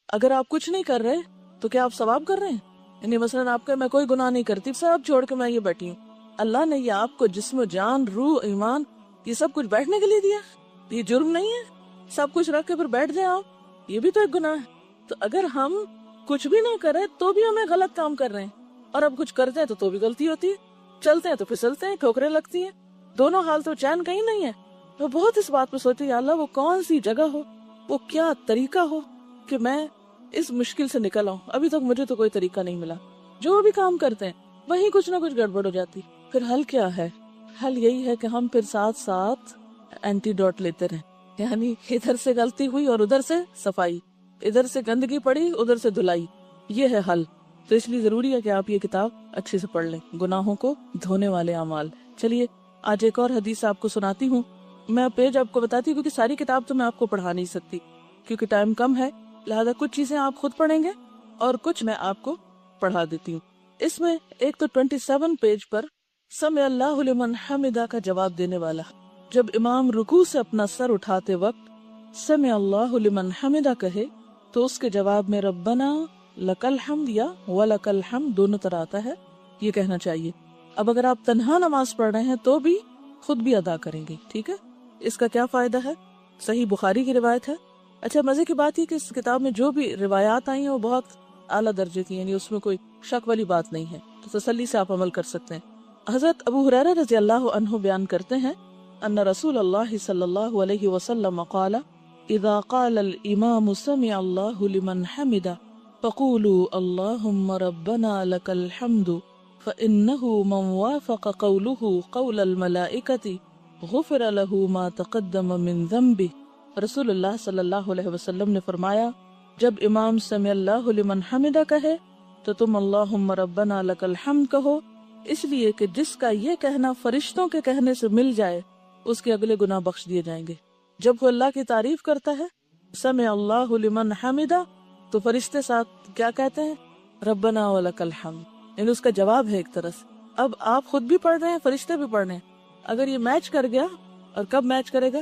اگر آپ کچھ نہیں کر رہے تو کیا آپ ثواب کر رہے ہیں؟ یعنی مثلاً آپ کا میں کوئی گناہ نہیں کرتی، سب چھوڑ کے میں یہ بیٹھی ہوں، اللہ نے یہ آپ کو جسم و جان، روح، ایمان، یہ سب کچھ بیٹھنے کے لیے دیا، یہ جرم نہیں ہے؟ سب کچھ رکھ کے پھر بیٹھ جائیں آپ، یہ بھی تو ایک گناہ ہے۔ تو اگر ہم کچھ بھی نہ کریں تو بھی ہمیں غلط کام کر رہے ہیں، اور اب کچھ کرتے ہیں تو بھی غلطی ہوتی ہے، چلتے ہیں تو پھسلتے ہیں، ٹھوکریں لگتی ہیں، دونوں حال تو چین کہیں نہیں ہے۔ میں بہت اس بات پہ سوچتی ہوں، یا اللہ وہ کون سی جگہ ہو، وہ کیا طریقہ ہو کہ میں اس مشکل سے نکل آؤں۔ ابھی تک مجھے تو کوئی طریقہ نہیں ملا، جو بھی کام کرتے ہیں وہیں کچھ نہ کچھ گڑبڑ ہو جاتی۔ پھر حل کیا ہے؟ حل یہی ہے کہ ہم پھر ساتھ ساتھ اینٹی ڈوٹ لیتے رہیں، یعنی ادھر سے غلطی ہوئی اور ادھر سے صفائی، ادھر سے گندگی پڑی ادھر سے دھلائی، یہ ہے حل۔ تو اس لیے ضروری ہے کہ آپ یہ کتاب اچھے سے پڑھ لیں، گناہوں کو دھونے والے اعمال۔ چلیے آج ایک اور حدیث آپ کو سناتی ہوں۔ میں پیج آپ کو بتاتی ہوں کیونکہ ساری کتاب تو میں آپ کو پڑھا نہیں سکتی کیونکہ ٹائم کم ہے، لہذا کچھ چیزیں آپ خود پڑھیں گے اور کچھ میں آپ کو پڑھا دیتی ہوں۔ اس میں ایک تو 27 پیج پر سمع اللہ لمن حمدہ کا جواب دینے والا، جب امام رکوع سے اپنا سر اٹھاتے وقت سمع اللہ لمن حمدہ کہے تو اس کے جواب میں ربنا لک الحمد یا ولک الحمد دونوں طرح آتا ہے، یہ کہنا چاہیے۔ اب اگر آپ تنہا نماز پڑھ رہے ہیں تو بھی خود بھی ادا کریں گے، ٹھیک ہے؟ اس کا کیا فائدہ ہے؟ صحیح بخاری کی روایت ہے۔ اچھا مزے کی بات یہ کہ اس کتاب میں جو بھی روایات آئی ہیں وہ بہت اعلیٰ درجے کی، یعنی اس میں کوئی شک والی بات نہیں ہے، تو تسلی سے آپ عمل کر سکتے ہیں۔ حضرت ابو ہریرہ رضی اللہ عنہ بیان کرتے ہیں ان رسول اللہ صلی اللہ علیہ وسلم قال اذا قال الامام سمع اللہ لمن حمدہ فقولوا اللہم ربنا لک الحمد فإنه من وافق قوله قول الملائکة غفر له ما تقدم من ذنبه۔ رسول اللہ صلی اللہ علیہ وسلم نے فرمایا جب امام سمع اللہ لمن حمدہ کہے تو تم اللہم ربنا لک الحمد کہو، اس لیے کہ جس کا یہ کہنا فرشتوں کے کہنے سے مل جائے اس کے اگلے گناہ بخش دیے جائیں گے۔ جب وہ اللہ کی تعریف کرتا ہے سمع اللہ لمن حمدہ تو فرشتے ساتھ کیا کہتے ہیں؟ ربنا ولک الحمد، یعنی اس کا جواب ہے ایک طرح سے۔ اب آپ خود بھی پڑھ رہے ہیں، فرشتے بھی پڑھ رہے ہیں، اگر یہ میچ کر گیا، اور کب میچ کرے گا؟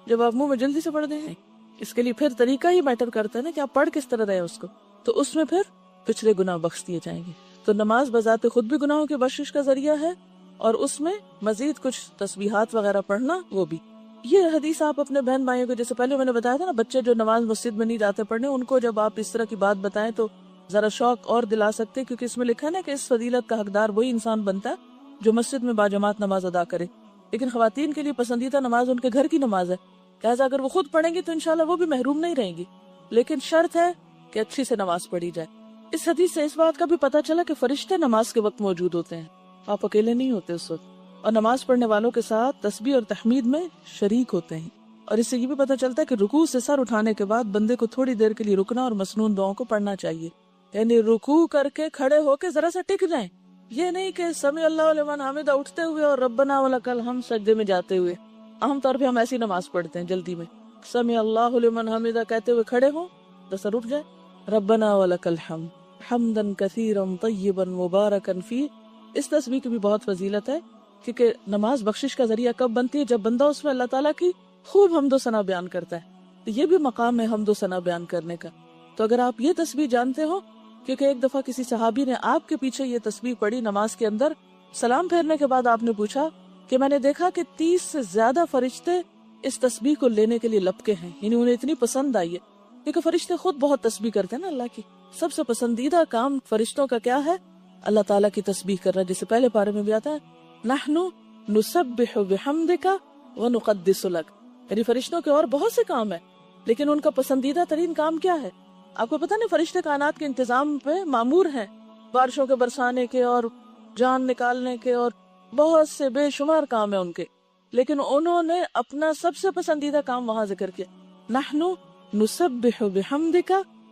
جب آپ منہ میں جلدی سے پڑھ دیں گے۔ اس کے لیے پھر طریقہ ہی میٹر کرتا ہے نا کہ آپ پڑھ کس طرح رہے اس کو، تو اس میں پھر پچھلے گناہ بخش دیے جائیں گے۔ تو نماز بذات خود بھی گناہوں کی بخشش کا ذریعہ ہے، اور اس میں مزید کچھ تسبیحات وغیرہ پڑھنا وہ بھی۔ یہ حدیث آپ اپنے بہن بھائیوں کو، جیسے پہلے میں نے بتایا تھا نا، بچے جو نماز مسجد میں نہیں جاتے پڑھنے، ان کو جب آپ اس طرح کی بات بتائیں تو ذرا شوق اور دلا سکتے ہیں، کیونکہ اس میں لکھا ہے نا کہ اس فضیلت کا حقدار وہی انسان بنتا ہے جو مسجد میں باجماعت نماز ادا کرے۔ لیکن خواتین کے لیے پسندیدہ نماز ان کے گھر کی نماز ہے، لہٰذا اگر وہ خود پڑھیں گی تو انشاءاللہ وہ بھی محروم نہیں رہیں گی، لیکن شرط ہے کہ اچھی سے نماز پڑھی جائے۔ اس حدیث سے اس بات کا بھی پتہ چلا کہ فرشتے نماز کے وقت موجود ہوتے ہیں، آپ اکیلے نہیں ہوتے اس وقت، اور نماز پڑھنے والوں کے ساتھ تسبیح اور تحمید میں شریک ہوتے ہیں۔ اور اس سے یہ بھی پتہ چلتا ہے کہ رکوع سے سر اٹھانے کے بعد بندے کو تھوڑی دیر کے لیے رکنا اور مسنون دعاؤں کو پڑھنا چاہیے، یعنی رکوع کر کے کھڑے ہو کے ذرا سا ٹک جائیں، یہ نہیں کہ سمع اللہ لمن حمدہ اٹھتے ہوئے اور ربنا ولک الحمد سجدے میں جاتے ہوئے۔ عام طور پہ ہم ایسی نماز پڑھتے ہیں جلدی میں، سمع اللہ لمن حمدہ کہتے ہوئے کھڑے ہوں تو سر اٹھ جائے، ربنا ولک الحمد حمدا کثیرا طیبا مبارکا فیہ۔ اس تسبیح کی بھی بہت فضیلت ہے، کیونکہ نماز بخشش کا ذریعہ کب بنتی ہے؟ جب بندہ اس میں اللہ تعالیٰ کی خوب حمد و ثنا بیان کرتا ہے، تو یہ بھی مقام ہے حمد و ثنا بیان کرنے کا۔ تو اگر آپ یہ تسبیح جانتے ہو، کیونکہ ایک دفعہ کسی صحابی نے آپ کے پیچھے یہ تسبیح پڑھی نماز کے اندر، سلام پھیرنے کے بعد آپ نے پوچھا کہ میں نے دیکھا کہ 30 سے زیادہ فرشتے اس تسبیح کو لینے کے لیے لپکے ہیں، یعنی انہیں اتنی پسند آئی ہے، کیونکہ فرشتے خود بہت تسبیح کرتے ہیں نا اللہ کی۔ سب سے پسندیدہ کام فرشتوں کا کیا ہے؟ اللہ تعالیٰ کی تسبیح کرنا، جسے پہلے پارے میں بھی آتا ہے نحن نسبح بحمدک ونقدس لک، یعنی فرشتوں کے اور بہت سے کام ہیں، لیکن ان کا پسندیدہ ترین کام کیا ہے؟ آپ کو پتہ نہیں، فرشتے کائنات کے انتظام پہ مامور ہیں، بارشوں کے برسانے کے اور جان نکالنے کے اور بہت سے بے شمار کام ہیں ان کے، لیکن انہوں نے اپنا سب سے پسندیدہ کام وہاں ذکر کیا، نحن نسبح بحمدک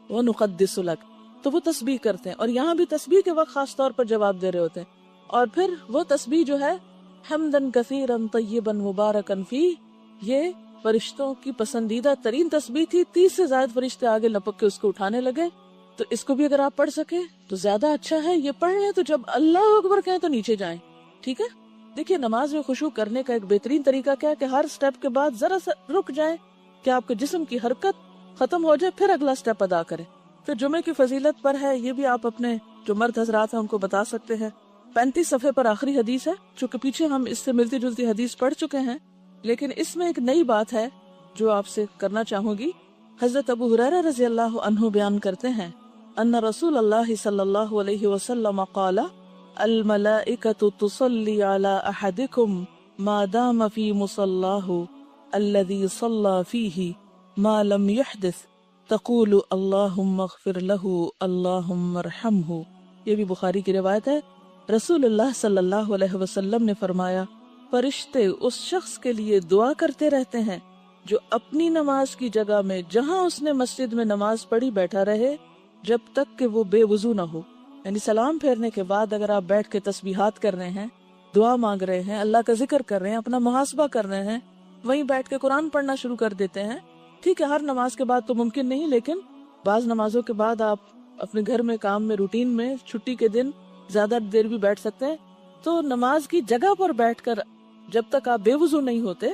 ونقدس لک، تو وہ تسبیح کرتے ہیں، اور یہاں بھی تسبیح کے وقت خاص طور پر جواب دے رہے ہوتے ہیں۔ اور پھر وہ تسبیح جو ہے حمدن کثیرا طیبا مبارکا فیہ، یہ فرشتوں کی پسندیدہ ترین تسبیح تھی۔ 30 سے زائد فرشتے آگے لپک کے اس کو اٹھانے لگے، تو اس کو بھی اگر آپ پڑھ سکے تو زیادہ اچھا ہے۔ یہ پڑھ لیں تو جب اللہ اکبر کہیں تو نیچے جائیں، ٹھیک ہے؟ دیکھیے نماز میں خشوع کرنے کا ایک بہترین طریقہ کیا ہے کہ ہر سٹیپ کے بعد ذرا سا رک جائیں کہ آپ کے جسم کی حرکت ختم ہو جائے، پھر اگلا سٹیپ ادا کریں۔ پھر جمعے کی فضیلت پر ہے، یہ بھی آپ اپنے جو مرد حضرات ہیں ان کو بتا سکتے ہیں۔ 35 صفحے پر آخری حدیث ہے، چونکہ پیچھے ہم اس سے ملتی جلتی حدیث پڑھ چکے ہیں، لیکن اس میں ایک نئی بات ہے جو آپ سے کرنا چاہوں گی۔ حضرت ابو ہریرہ رضی اللہ عنہ بیان کرتے ہیں ان رسول اللہ صلی اللہ علیہ وسلم قال الملائکۃ تصلی علی احدکم ما دام فی مصلاہ الذی صلی فیہ ما لم یحدث تقول اللہم اغفر لہ اللہم ارحمہ۔ یہ بھی بخاری کی روایت ہے۔ رسول اللہ صلی اللہ علیہ وسلم نے فرمایا، فرشتے اس شخص کے لیے دعا کرتے رہتے ہیں جو اپنی نماز کی جگہ میں جہاں اس نے مسجد میں نماز پڑھی بیٹھا رہے جب تک کہ وہ بے وضو نہ ہو۔ یعنی سلام پھیرنے کے بعد اگر آپ بیٹھ کے تسبیحات کر رہے ہیں، دعا مانگ رہے ہیں، اللہ کا ذکر کر رہے ہیں، اپنا محاسبہ کر رہے ہیں، وہیں بیٹھ کے قرآن پڑھنا شروع کر دیتے ہیں۔ ٹھیک ہے، ہر نماز کے بعد تو ممکن نہیں، لیکن بعض نمازوں کے بعد آپ اپنے گھر میں، کام میں، روٹین میں، چھٹی کے دن زیادہ دیر بھی بیٹھ سکتے ہیں۔ تو نماز کی جگہ پر بیٹھ کر جب تک آپ بے وضو نہیں ہوتے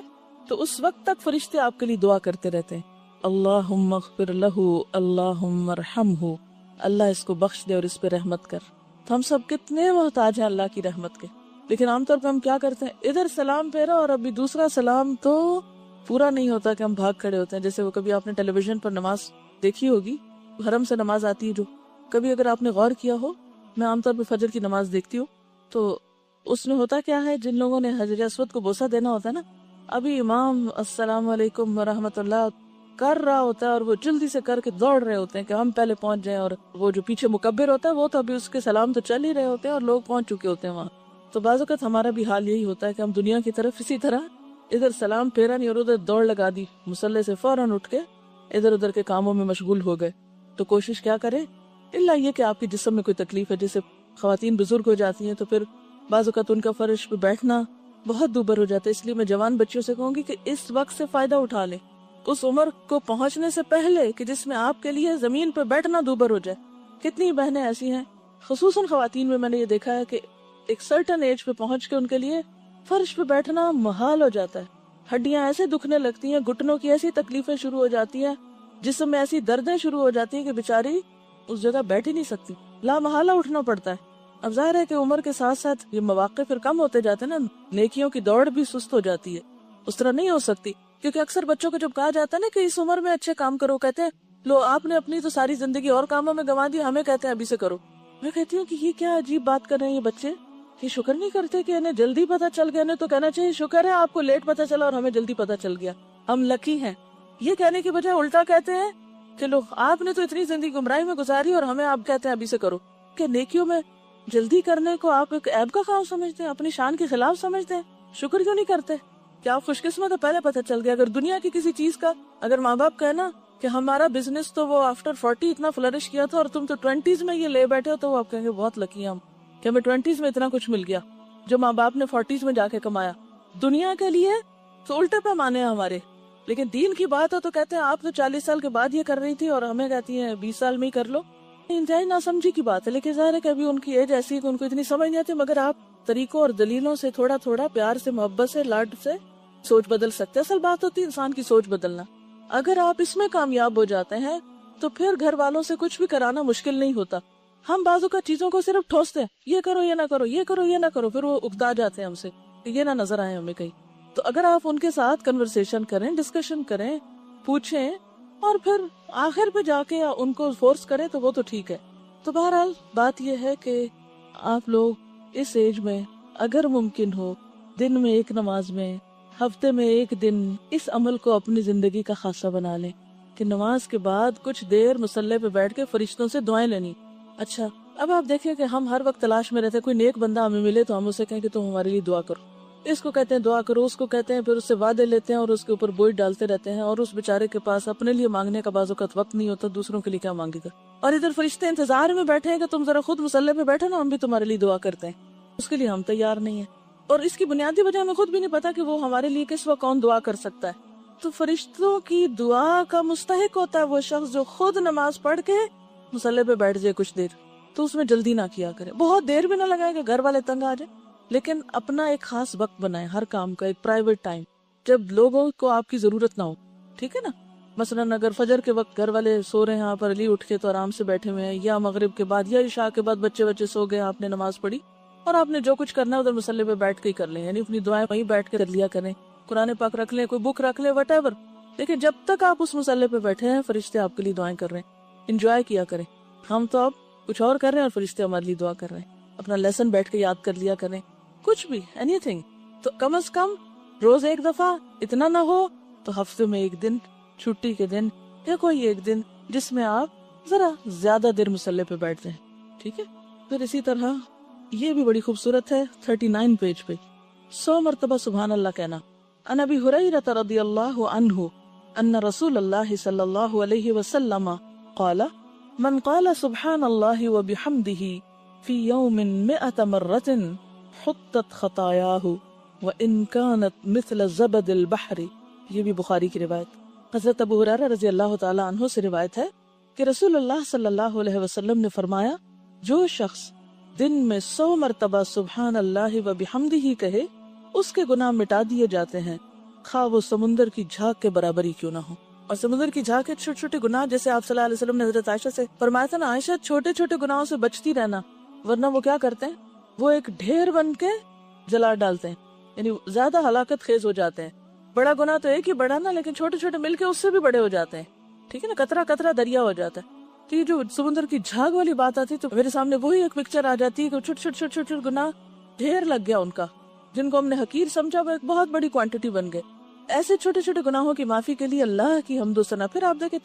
تو اس وقت تک فرشتے آپ کے لیے دعا کرتے رہتے ہیں، اللہم اغفر لہ اللہم ارحمہ، اللہ اس کو بخش دے اور اس پہ رحمت کر۔ تو ہم سب کتنے محتاج ہیں اللہ کی رحمت کے، لیکن عام طور پہ ہم کیا کرتے ہیں، ادھر سلام پھیرا اور ابھی دوسرا سلام تو پورا نہیں ہوتا کہ ہم بھاگ کھڑے ہوتے ہیں۔ جیسے وہ کبھی آپ نے ٹیلی ویژن پر نماز دیکھی ہوگی، حرم سے نماز آتی ہے جو، کبھی اگر آپ نے غور کیا ہو، میں عام طور پہ فجر کی نماز دیکھتی ہوں تو اس میں ہوتا کیا ہے، جن لوگوں نے حجر اسود کو بوسہ دینا ہوتا ہے نا، ابھی امام السلام علیکم ورحمۃ اللہ کر رہا ہوتا ہے اور وہ جلدی سے کر کے دوڑ رہے ہوتے ہیں کہ ہم پہلے پہنچ جائیں، اور وہ جو پیچھے مکبر ہوتا ہے وہ تو ابھی اس کے سلام تو چل ہی رہے ہوتے ہیں اور لوگ پہنچ چکے ہوتے ہیں وہاں۔ تو بعض اوقات ہمارا بھی حال یہی ہوتا ہے کہ ہم دنیا کی طرف اسی طرح ادھر سلام پھیرا نہیں اور ادھر دوڑ لگا دی، مصلی سے فوراً اٹھ کے ادھر ادھر کے کاموں میں مشغول ہو گئے۔ تو کوشش کیا کریں، اللہ یہ کہ آپ کی جسم میں کوئی تکلیف ہے، جیسے خواتین بزرگ ہو جاتی ہیں تو پھر بعض اوقات ان کا فرش پہ بیٹھنا بہت دوبر ہو جاتا ہے، اس لیے میں جوان بچیوں سے کہوں گی کہ اس وقت سے فائدہ اٹھا لیں، اس عمر کو پہنچنے سے پہلے کہ جس میں آپ کے لیے زمین پہ بیٹھنا دوبر ہو جائے۔ کتنی بہنیں ایسی ہیں، خصوصاً خواتین میں نے یہ دیکھا ہے کہ ایک سرٹن ایج پہ پہنچ کے ان کے لیے فرش پہ بیٹھنا محال ہو جاتا ہے، ہڈیاں ایسے دکھنے لگتی ہیں، گھٹنوں کی ایسی تکلیفیں شروع ہو جاتی ہیں، جسم میں ایسی دردیں شروع ہو جاتی ہیں کہ بیچاری اس جگہ بیٹھ ہی نہیں سکتی، لا محالہ اٹھنا پڑتا ہے۔ اب ظاہر ہے کہ عمر کے ساتھ ساتھ یہ مواقع پھر کم ہوتے جاتے ہیں نا، نیکیوں کی دوڑ بھی سست ہو جاتی ہے، اس طرح نہیں ہو سکتی۔ کیونکہ اکثر بچوں کو جب کہا جاتا ہے نا کہ اس عمر میں اچھے کام کرو، کہتے ہیں لو آپ نے اپنی تو ساری زندگی اور کاموں میں گنوا دی، ہمیں کہتے ہیں ابھی سے کرو۔ میں کہتی ہوں کہ یہ کیا عجیب بات کر رہے ہیں یہ بچے، یہ شکر نہیں کرتے کہ انہیں جلدی پتا چل گیا، انہیں تو کہنا چاہیے شکر ہے آپ کو لیٹ پتا چلا اور ہمیں جلدی پتا چل گیا، ہم لکی ہیں۔ یہ کہنے کی بجائے الٹا کہتے ہیں کہ لو آپ نے تو اتنی زندگی گمراہی میں گزاری اور ہمیں آپ کہتے ہیں ابھی سے کرو۔ کہ نیکیوں میں جلدی کرنے کو آپ ایک عیب کا کام سمجھتے ہیں، اپنی شان کے خلاف سمجھتے ہیں، شکر کیوں نہیں کرتے؟ کیا آپ خوش قسمت ہے پہلے پتہ چل گیا؟ اگر دنیا کی کسی چیز کا اگر ماں باپ کہنا کہ ہمارا بزنس تو وہ آفٹر 40 اتنا فلرش کیا تھا اور تم تو 20s میں یہ لے بیٹھے ہو، تو وہ آپ کہیں گے بہت لکی ہیں ہم کہ ہمیں 20s میں اتنا کچھ مل گیا جو ماں باپ نے 40s میں جا کے کمایا۔ دنیا کے لیے تو الٹے پیمانے ہیں ہمارے، لیکن دین کی بات ہو تو کہتے ہیں آپ تو 40 سال کے بعد یہ کر رہی تھی اور ہمیں کہتی ہیں 20 سال میں ہی کر لو۔ انتہائی ناسمجھی کی بات ہے، لیکن ظاہر ہے کہ ابھی ان کی ایج ایسی ہے کہ ان کو اتنی سمجھ نہیں آتی، مگر آپ طریقوں اور دلیلوں سے تھوڑا تھوڑا پیار سے، محبت سے، لاڈ سے سوچ بدل سکتے ہیں۔ اصل بات ہوتی ہے انسان کی سوچ بدلنا۔ اگر آپ اس میں کامیاب ہو جاتے ہیں تو پھر گھر والوں سے کچھ بھی کرانا مشکل نہیں ہوتا۔ ہم بازو کا چیزوں کو صرف ٹھوستے ہیں، یہ کرو یہ نہ کرو، یہ کرو یہ نہ کرو، پھر وہ اکتا جاتے ہیں ہم سے کہ یہ نہ نظر آئے ہمیں کہیں۔ تو اگر آپ ان کے ساتھ کنورسیشن کریں، ڈسکشن کریں، پوچھیں اور پھر آخر پہ جا کے ان کو فورس کریں تو وہ تو ٹھیک ہے۔ تو بہرحال بات یہ ہے کہ آپ لوگ اس ایج میں اگر ممکن ہو دن میں ایک نماز میں، ہفتے میں ایک دن اس عمل کو اپنی زندگی کا خاصہ بنا لیں کہ نماز کے بعد کچھ دیر مصلی پہ بیٹھ کے فرشتوں سے دعائیں لینی۔ اچھا اب آپ دیکھیں کہ ہم ہر وقت تلاش میں رہتے ہیں، کوئی نیک بندہ ہمیں ملے تو ہم اسے کہیں کہ تم ہمارے لیے دعا کرو، اس کو کہتے ہیں دعا کرو، اس کو کہتے ہیں، پھر اس سے وعدے لیتے ہیں اور اس کے اوپر بوجھ ڈالتے رہتے ہیں، اور اس بیچارے کے پاس اپنے لیے مانگنے کا بعض اوقات وقت نہیں ہوتا، دوسروں کے لیے کیا مانگے گا۔ اور ادھر فرشتے انتظار میں بیٹھے ہیں کہ تم ذرا خود مصلی پہ بیٹھو نا، ہم بھی تمہارے لیے دعا کرتے ہیں، اس کے لیے ہم تیار نہیں ہیں۔ اور اس کی بنیادی وجہ ہمیں خود بھی نہیں پتا کہ وہ ہمارے لیے کس وقت کون دعا کر سکتا ہے۔ تو فرشتوں کی دعا کا مستحق ہوتا ہے وہ شخص جو خود نماز پڑھ کے مصلی پہ بیٹھ جائے کچھ دیر، تو اس میں جلدی نہ کیا کرے، بہت دیر بھی نہ لگائے کہ گھر والے تنگ آ جائے، لیکن اپنا ایک خاص وقت بنائے ہر کام کا، ایک پرائیویٹ ٹائم جب لوگوں کو آپ کی ضرورت نہ ہو، ٹھیک ہے نا؟ مثلاً اگر فجر کے وقت گھر والے سو رہے ہیں، آپ ارلی اٹھ کے تو آرام سے بیٹھے ہوئے ہیں، یا مغرب کے بعد یا عشاء کے بعد بچے سو گئے، آپ نے نماز پڑھی اور آپ نے جو کچھ کرنا ہے ادھر مصلی پہ بیٹھ کے ہی کر لیں، یعنی اپنی دعائیں وہیں بیٹھ کے کر لیا کریں، قرآن پاک رکھ لیں، کوئی بک رکھ لیں، وٹ ایور. لیکن جب تک آپ اس مصلی پہ بیٹھے ہیں فرشتے آپ کے لیے دعائیں کر رہے ہیں، انجوائے کیا کریں. ہم تو اب کچھ اور کر رہے ہیں اور فرشتے ہمارے لیے دعا کر رہے ہیں. اپنا لیسن بیٹھ کے یاد کر لیا کریں، کچھ بھی اینی تھنگ. تو کم از کم روز ایک دفعہ، اتنا نہ ہو تو ہفتے میں ایک دن، چھٹی کے دن یا کوئی ایک دن جس میں آپ ذرا زیادہ دیر مصلی پہ بیٹھتے ہیں. ٹھیک ہے. پھر اسی طرح یہ بھی بڑی خوبصورت ہے 39 پیج پہ 100 مرتبہ سبحان اللہ کہنا. عن ابی ہریرہ رضی اللہ عنہ ان رسول اللہ صلی اللہ علیہ وسلم قال من قال سبحان اللہ وبحمدہ فی یوم 100 مرۃ حطت خطایاہ وان کانت مثل زبد البحر. یہ بھی بخاری کی روایت. حضرت ابو ہریرہ رضی اللہ تعالی عنہ سے روایت ہے کہ رسول اللہ صلی اللہ علیہ وسلم نے فرمایا، جو شخص دن میں 100 مرتبہ سبحان اللہ و بحمدہ کہے اس کے گناہ مٹا دیے جاتے ہیں، خواہ وہ سمندر کی جھاگ کے برابر ہی کیوں نہ ہو. اور سمندر کی جھاگ کے چھوٹے چھوٹے گناہ، جیسے آپ صلی اللہ علیہ وسلم نے حضرت عائشہ سے فرمایا تھا نا، عائشہ چھوٹے چھوٹے گناہوں سے بچتی رہنا، ورنہ وہ کیا کرتے ہیں، وہ ایک ڈھیر بن کے جلا ڈالتے ہیں، یعنی زیادہ ہلاکت خیز ہو جاتے ہیں. بڑا گناہ تو ایک ہی بڑا نا، لیکن چھوٹے چھوٹے مل کے اس سے بھی بڑے ہو جاتے ہیں. ٹھیک ہے نا، قطرہ قطرہ دریا ہو جاتا ہے. تو یہ جو سمندر کی جھاگ والی بات آتی تو میرے سامنے وہی ایک پکچر آ جاتی ہے کہ چھوٹے چھوٹے چھوٹے چھوٹے گناہ ڈھیر لگ گیا ان کا، جن کو ہم نے حقیر سمجھا وہ ایک بہت بڑی کوانٹٹی بن گئے. ایسے چھوٹے چھوٹے گناہوں کی معافی کے لیے اللہ کی حمد و ثنا. پھر آپ دیکھیں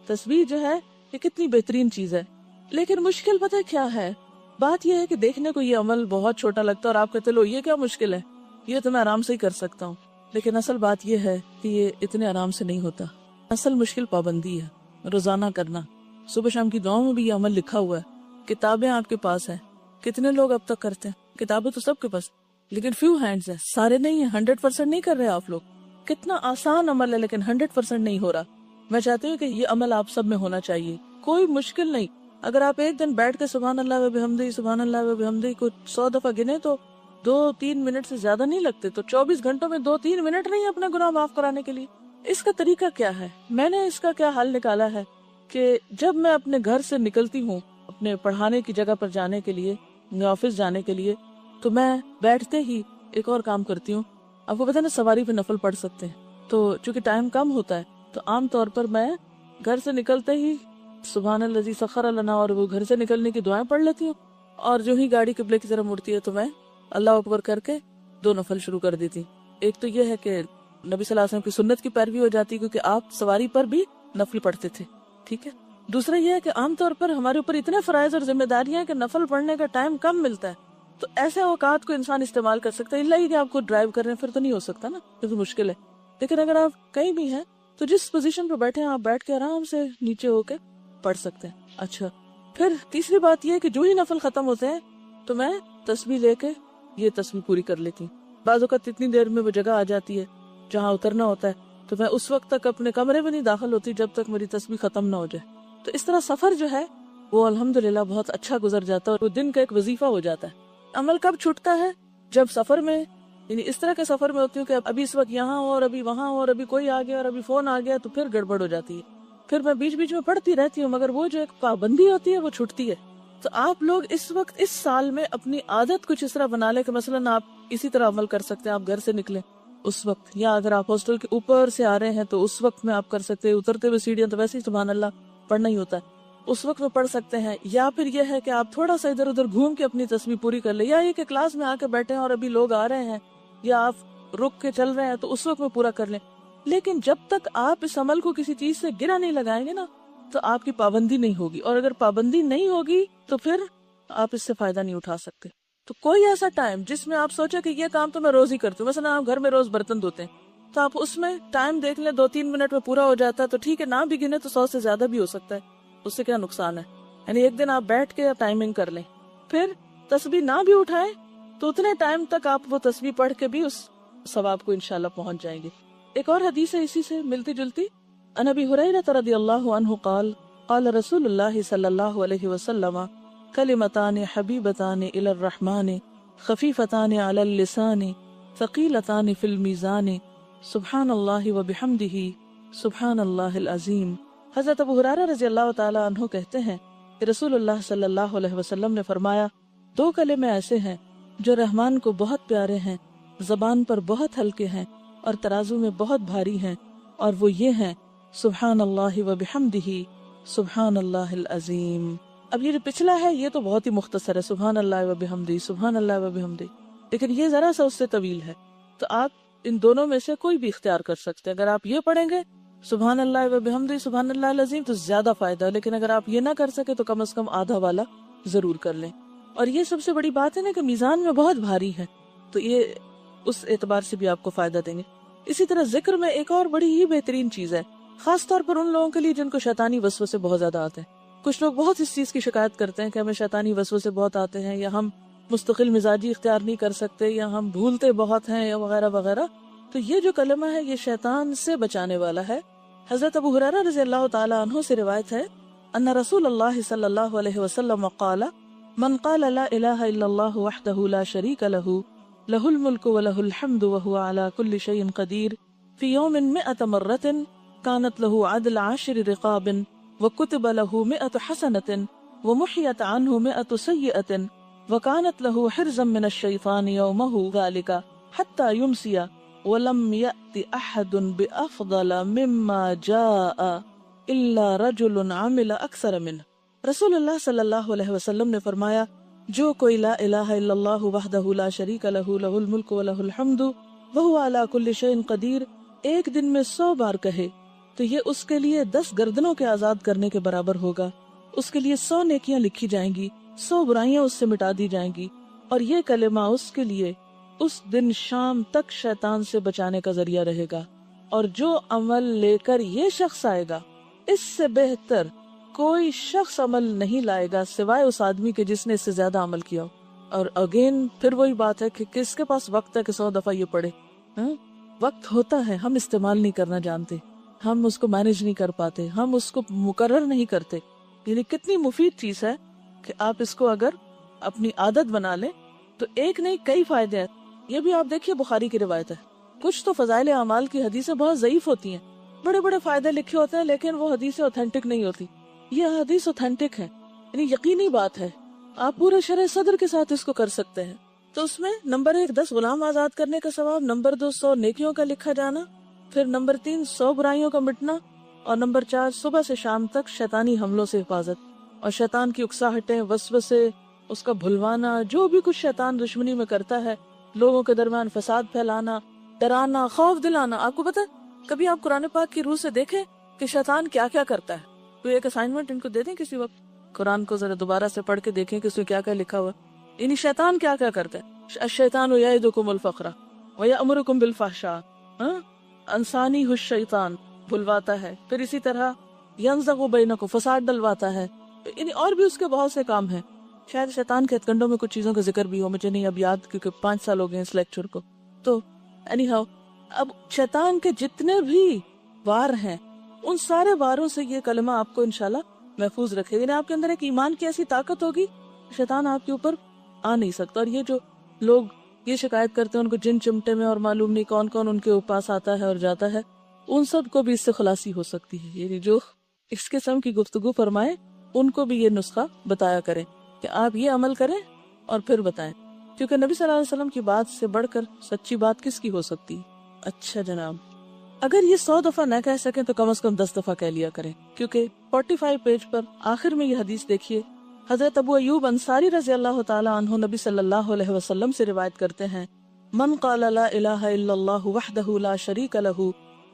تسبیح جو ہے یہ کتنی بہترین چیز ہے. لیکن مشکل پتہ کیا ہے، بات یہ ہے کہ دیکھنے کو یہ عمل بہت چھوٹا لگتا ہے اور آپ کہتے لو یہ کیا مشکل ہے، یہ تو میں آرام سے ہی کر سکتا ہوں. لیکن اصل بات یہ ہے کہ یہ اتنے آرام سے نہیں ہوتا. اصل مشکل پابندی ہے، روزانہ کرنا. صبح شام کی دعاؤں میں بھی یہ عمل لکھا ہوا ہے. کتابیں آپ کے پاس ہیں، کتنے لوگ اب تک کرتے ہیں؟ کتابیں تو سب کے پاس، لیکن فیو ہینڈز ہیں، سارے نہیں ہیں. 100% نہیں کر رہے آپ لوگ. کتنا آسان عمل ہے لیکن 100% نہیں ہو رہا. میں چاہتی ہوں کہ یہ عمل آپ سب میں ہونا چاہیے، کوئی مشکل نہیں. اگر آپ ایک دن بیٹھ کے سبحان اللہ و بحمدہ سبحان اللہ و بحمدہ کو 100 دفعہ گنے تو 2-3 منٹ سے زیادہ نہیں لگتے. تو 24 گھنٹوں میں 2-3 منٹ نہیں اپنے گناہ معاف کرانے کے لیے. اس کا طریقہ کیا ہے؟ میں نے اس کا کیا حل نکالا ہے کہ جب میں اپنے گھر سے نکلتی ہوں اپنے پڑھانے کی جگہ پر جانے کے لیے، آفس جانے کے لیے، تو میں بیٹھتے ہی ایک اور کام کرتی ہوں. آپ کو پتہ نا سواری پہ نفل پڑھ سکتے ہیں، تو چونکہ ٹائم کم ہوتا ہے تو عام طور پر میں گھر سے نکلتے ہی سبحان الذی سخر لنا اور وہ گھر سے نکلنے کی دعائیں پڑھ لیتی ہوں، اور جو ہی گاڑی قبلے کی طرف مڑتی ہے تو میں اللہ اکبر کر کے 2 نفل شروع کر دیتی. ایک تو یہ ہے کہ نبی صلی اللہ علیہ وسلم کی سنت کی پیروی ہو جاتی کیونکہ آپ سواری پر بھی نفل پڑھتے تھے. ٹھیک ہے. دوسرا یہ ہے کہ عام طور پر ہمارے اوپر اتنے فرائض اور ذمہ داریاں ہیں کہ نفل پڑھنے کا ٹائم کم ملتا ہے. تو ایسے اوقات کو انسان استعمال کر سکتا ہے، اللہ ہی کہ آپ کو ڈرائیو کر رہے ہیں پھر تو نہیں ہو سکتا نا، پھر تو مشکل ہے. لیکن اگر آپ کہیں بھی ہیں تو جس پوزیشن پہ بیٹھے ہیں آپ بیٹھ کے آرام سے نیچے ہو کے پڑھ سکتے ہیں. اچھا، پھر تیسری بات یہ ہے کہ جو ہی نفل ختم ہوتے ہیں تو میں تسبیح لے کے یہ تسبیح پوری کر لیتی ہوں. بعض اوقات اتنی دیر میں وہ جگہ آ جاتی ہے جہاں اترنا ہوتا ہے تو میں اس وقت تک اپنے کمرے میں نہیں داخل ہوتی جب تک میری تسبیح ختم نہ ہو جائے. تو اس طرح سفر جو ہے وہ الحمدللہ بہت اچھا گزر جاتا ہے اور وہ دن کا ایک وظیفہ ہو جاتا ہے. عمل کب چھوٹتا ہے؟ جب سفر میں، یعنی اس طرح کے سفر میں ہوتی ہوں کہ ابھی اس وقت یہاں ہو اور ابھی وہاں ہو اور ابھی کوئی آ گیا اور ابھی فون آ گیا تو پھر گڑبڑ ہو جاتی ہے. پھر میں بیچ بیچ میں پڑھتی رہتی ہوں مگر وہ جو ایک پابندی ہوتی ہے وہ چھوٹتی ہے. تو آپ لوگ اس وقت اس سال میں اپنی عادت کچھ اس طرح بنا لیں کہ مثلاً آپ اسی طرح عمل کر سکتے ہیں. آپ گھر سے نکلیں اس وقت، یا اگر آپ ہاسٹل کے اوپر سے آ رہے ہیں تو اس وقت میں آپ کر سکتے ہیں. اترتے ہوئے سیڑھیاں تو ویسے ہی سبحان اللہ پڑھنا ہی ہوتا ہے، اس وقت میں پڑھ سکتے ہیں. یا پھر یہ ہے کہ آپ تھوڑا سا ادھر ادھر گھوم کے اپنی تسبیح پوری کر لیں. یا یہ کہ کلاس میں آ کے بیٹھے ہیں اور ابھی لوگ آ رہے ہیں یا آپ رک کے چل رہے ہیں تو اس وقت میں پورا کر لیں. لیکن جب تک آپ اس عمل کو کسی چیز سے گرا نہیں لگائیں گے نا تو آپ کی پابندی نہیں ہوگی، اور اگر پابندی نہیں ہوگی تو پھر آپ اس سے فائدہ نہیں اٹھا سکتے. تو کوئی ایسا ٹائم جس میں آپ سوچیں کہ یہ کام تو میں روز ہی کرتی ہوں، مثلا آپ گھر میں روز برتن دھوتے ہیں تو آپ اس میں ٹائم دیکھ لیں 2-3 منٹ میں پورا ہو جاتا ہے تو ٹھیک ہے، نہ بھی گنے تو 100 سے زیادہ بھی ہو سکتا ہے، اس سے کیا نقصان ہے. یعنی ایک دن آپ بیٹھ کے ٹائمنگ کر لیں، پھر تسبیح نہ بھی اٹھائیں تو اتنے ٹائم تک آپ وہ تسبیح پڑھ کے بھی اس ثواب کو انشاءاللہ پہنچ جائیں گے. ایک اور حدیث ہے اسی سے ملتی جلتی. عن ابی ہریرہ رضی اللہ عنہ قال قال رسول اللہ صلی اللہ علیہ وسلم کلمتان حبیبتان الی الرحمن خفیفتان علی اللسان ثقیلتان فی المیزان سبحان اللہ وبحمدہ سبحان اللہ العظیم۔ حضرت ابو ہریرہ رضی اللہ تعالیٰ عنہ کہتے ہیں کہ رسول اللہ صلی اللہ علیہ وسلم نے فرمایا، دو کلمے ایسے ہیں جو رحمان کو بہت پیارے ہیں، زبان پر بہت ہلکے ہیں اور ترازو میں بہت بھاری ہیں، اور وہ یہ ہیں سبحان اللہ و بحمدہ سبحان اللہ العظیم۔ اب یہ جو پچھلا ہے یہ تو بہت ہی مختصر ہے، سبحان اللہ و بحمدہ سبحان اللہ و بحمدہ، لیکن یہ ذرا سا اس سے طویل ہے، تو آپ ان دونوں میں سے کوئی بھی اختیار کر سکتے ہیں۔ اگر آپ یہ پڑھیں گے سبحان اللہ و بحمدہ سبحان اللہ العظیم تو زیادہ فائدہ ہے، لیکن اگر آپ یہ نہ کر سکے تو کم از کم آدھا والا ضرور کر لیں۔ اور یہ سب سے بڑی بات ہے نا کہ میزان میں بہت بھاری ہے، تو یہ اس اعتبار سے بھی آپ کو فائدہ دیں گے۔ اسی طرح ذکر میں ایک اور بڑی ہی بہترین چیز ہے، خاص طور پر ان لوگوں کے لیے جن کو شیطانی وسوسے بہت زیادہ آتے ہیں۔ کچھ لوگ بہت اس چیز کی شکایت کرتے ہیں کہ ہمیں شیطانی وسوسے بہت آتے ہیں، یا ہم مستقل مزاجی اختیار نہیں کر سکتے، یا ہم بھولتے بہت ہیں، یا وغیرہ وغیرہ۔ تو یہ جو کلمہ ہے یہ شیطان سے بچانے والا ہے۔ حضرت ابو ہریرہ رضی اللہ تعالی عنہ سے روایت ہے ان رسول اللہ صلی اللہ علیہ وسلم قال من قال لا الہ الا اللہ وحدہ لا شریک لہ لہ الملک ولہ الحمد وہو علی کل شیء قدیر فی یوم 100 مرۃ کانت لہ عدل 10 رقاب وکتب لہ 100 حسنۃ ومحیت عنہ 100 سیئۃ وکانت لہ حرزا من الشیطان یومہ ذلک حتی یمسی وَلَمْ يَأْتِ أَحَدٌ بِأَفْضَلَ مِمَّا جَاءَ إِلَّا رَجُلٌ عَمِلَ أَكْثَرَ مِنْهُ۔ رسول اللہ صلی اللہ علیہ وسلم نے فرمایا، جو کوئی لا الہ الا اللہ وحدہ لا شریک لہ لہ الملک ولہ الحمد وہو علی کل شیء قدیر ایک دن میں 100 بار کہے تو یہ اس کے لیے 10 گردنوں کے آزاد کرنے کے برابر ہوگا، اس کے لیے 100 نیکیاں لکھی جائیں گی، 100 برائیاں اس سے مٹا دی جائیں گی، اور یہ کلمہ اس کے لیے اس دن شام تک شیطان سے بچانے کا ذریعہ رہے گا۔ اور جو عمل لے کر یہ شخص آئے گا اس سے بہتر کوئی شخص عمل نہیں لائے گا سوائے اس آدمی کے جس نے اس سے زیادہ عمل کیا ہو۔ اور اگین پھر وہی بات ہے کہ کس کے پاس وقت ہے کہ 100 دفعہ یہ پڑھے؟ وقت ہوتا ہے، ہم استعمال نہیں کرنا جانتے، ہم اس کو مینج نہیں کر پاتے، ہم اس کو مقرر نہیں کرتے۔ یعنی کتنی مفید چیز ہے کہ آپ اس کو اگر اپنی عادت بنا لیں تو ایک نہیں کئی فائدے ہیں۔ یہ بھی آپ دیکھیے بخاری کی روایت ہے، کچھ تو فضائل اعمال کی حدیثیں بہت ضعیف ہوتی ہیں، بڑے بڑے فائدے لکھے ہوتے ہیں لیکن وہ حدیثیں اوتھینٹک نہیں ہوتی۔ یہ حدیث اوتھینٹک ہے، یعنی یقینی بات ہے، آپ پورے شرح صدر کے ساتھ اس کو کر سکتے ہیں۔ تو اس میں نمبر 1 10 غلام آزاد کرنے کا ثواب، نمبر 2 100 نیکیوں کا لکھا جانا، پھر نمبر 3 100 برائیوں کا مٹنا، اور نمبر 4 صبح سے شام تک شیطانی حملوں سے حفاظت، اور شیطان کی اکساہٹیں، وسوسے، اس کا بھلوانا، جو بھی کچھ شیطان دشمنی میں کرتا ہے، لوگوں کے درمیان فساد پھیلانا، ڈرانا، خوف دلانا۔ آپ کو پتہ ہے کبھی آپ قرآن پاک کی روح سے دیکھیں کہ شیطان کیا کیا کرتا ہے؟ کوئی ایک اسائنمنٹ ان کو دے دیں کسی وقت، قرآن کو ذرا دوبارہ سے پڑھ کے دیکھیں کہ اس میں کیا کیا لکھا ہوا ہے، یعنی شیطان کیا کیا کرتا ہے۔ الشیطان یعدکم الفقر ویأمرکم بالفحشاء، انسانی الشیطان بھلواتا ہے، پھر اسی طرح ینزغ بینکم فساد ڈلواتا ہے، یعنی اور بھی اس کے بہت سے کام ہیں۔ شاید شیطان کے ہتھ کنڈوں میں کچھ چیزوں کا ذکر بھی ہو، مجھے نہیں اب یاد کیونکہ 5 سال ہو گئے اس لیکچر کو۔ تو اینی ہاؤ اب شیطان کے جتنے بھی وار ہیں ان سارے واروں سے یہ کلمہ آپ کو انشاءاللہ محفوظ رکھے گا۔ یعنی آپ کے اندر ایک ایمان کی ایسی طاقت ہوگی شیطان آپ کے اوپر آ نہیں سکتا۔ اور یہ جو لوگ یہ شکایت کرتے ہیں ان کو جن چمٹے میں اور معلوم نہیں کون کون ان کے پاس آتا ہے اور جاتا ہے، ان سب کو بھی اس سے خلاصی ہو سکتی ہے۔ یعنی جو اس قسم کی گفتگو فرمائے ان کو بھی یہ نسخہ بتایا کریں کہ آپ یہ عمل کریں اور پھر بتائیں، کیونکہ نبی صلی اللہ علیہ وسلم کی بات سے بڑھ کر سچی بات کس کی ہو سکتی ہے؟ اچھا جناب، اگر یہ 100 دفعہ نہ کہہ سکیں تو کم از کم 10 دفعہ کہہ لیا کریں، کیونکہ 45 پیج پر آخر میں یہ حدیث دیکھیے، حضرت ابو ایوب انصاری رضی اللہ تعالی عنہ نبی صلی اللہ علیہ وسلم سے روایت کرتے ہیں، من قال لا الہ الا اللہ وحدہ لا شریک لہ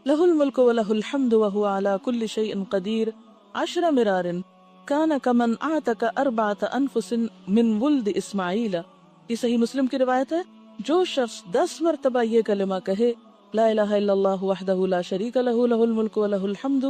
لہ الملک ولہ الحمد وہو علی کل شیء قدیر 10 مرار کان کمن اعتق 4 انفس من ولد اسماعیل۔ یہ صحیح مسلم کی روایت ہے، جو شخص 10 مرتبہ یہ کلمہ کہے لا الہ الا اللہ وحدہ لا شریک لہ لہ الملک ولہ الحمد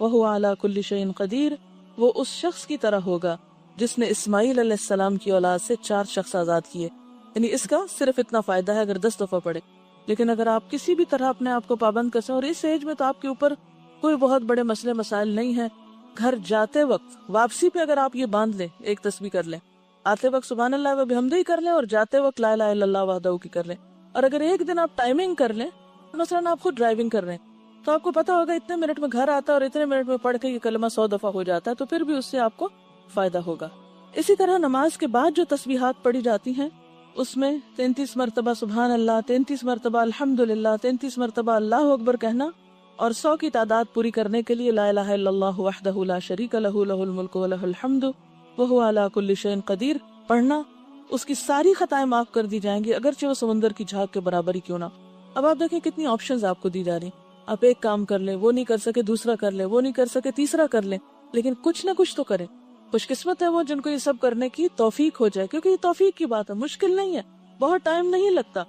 وہو علی کل شیء قدیر، وہ اس شخص کی طرح ہوگا جس نے اسماعیل علیہ السلام کی اولاد سے 4 شخص آزاد کیے۔ یعنی اس کا صرف اتنا فائدہ ہے اگر 10 دفعہ پڑھے، لیکن اگر آپ کسی بھی طرح اپنے آپ کو پابند کریں، اور اس ایج میں تو آپ کے اوپر کوئی بہت بڑے مسئلے مسائل نہیں ہیں، گھر جاتے وقت واپسی پہ اگر آپ یہ باندھ لیں، ایک تسبیح کر لیں، آتے وقت سبحان اللہ و بحمدہ ہی کر لیں اور جاتے وقت لا الہ الا اللہ وحدہ کی کر لیں، اور اگر ایک دن آپ ٹائمنگ کر لیں، مثلا آپ خود ڈرائیونگ کر رہے ہیں تو آپ کو پتا ہوگا اتنے منٹ میں گھر آتا ہے اور اتنے منٹ میں پڑھ کے یہ کلمہ 100 دفعہ ہو جاتا ہے، تو پھر بھی اس سے آپ کو فائدہ ہوگا۔ اسی طرح نماز کے بعد جو تسبیحات پڑھی جاتی ہیں اس میں 33 مرتبہ سبحان اللہ، 33 مرتبہ الحمدللہ، 33 مرتبہ اللہ اکبر کہنا، اور 100 کی تعداد پوری کرنے کے لیے لا الہ الا اللہ وحدہ لا شریک لہ لہ الملک و لہ الحمد وہو علی کل شیء قدیر پڑھنا۔ اس کی ساری خطائیں معاف کر دی جائیں گی، اگرچہ وہ سمندر کی جھاگ کے برابر ہی کیوں نہ۔ اب آپ دیکھیں کتنی آپشنز آپ کو دی جا رہی، آپ ایک کام کر لیں، وہ نہیں کر سکے دوسرا کر لیں، وہ نہیں کر سکے تیسرا کر لیں، لیکن کچھ نہ کچھ تو کریں۔ خوش قسمت ہے وہ جن کو یہ سب کرنے کی توفیق ہو جائے، کیونکہ یہ توفیق کی بات ہے، مشکل نہیں ہے، بہت ٹائم نہیں لگتا۔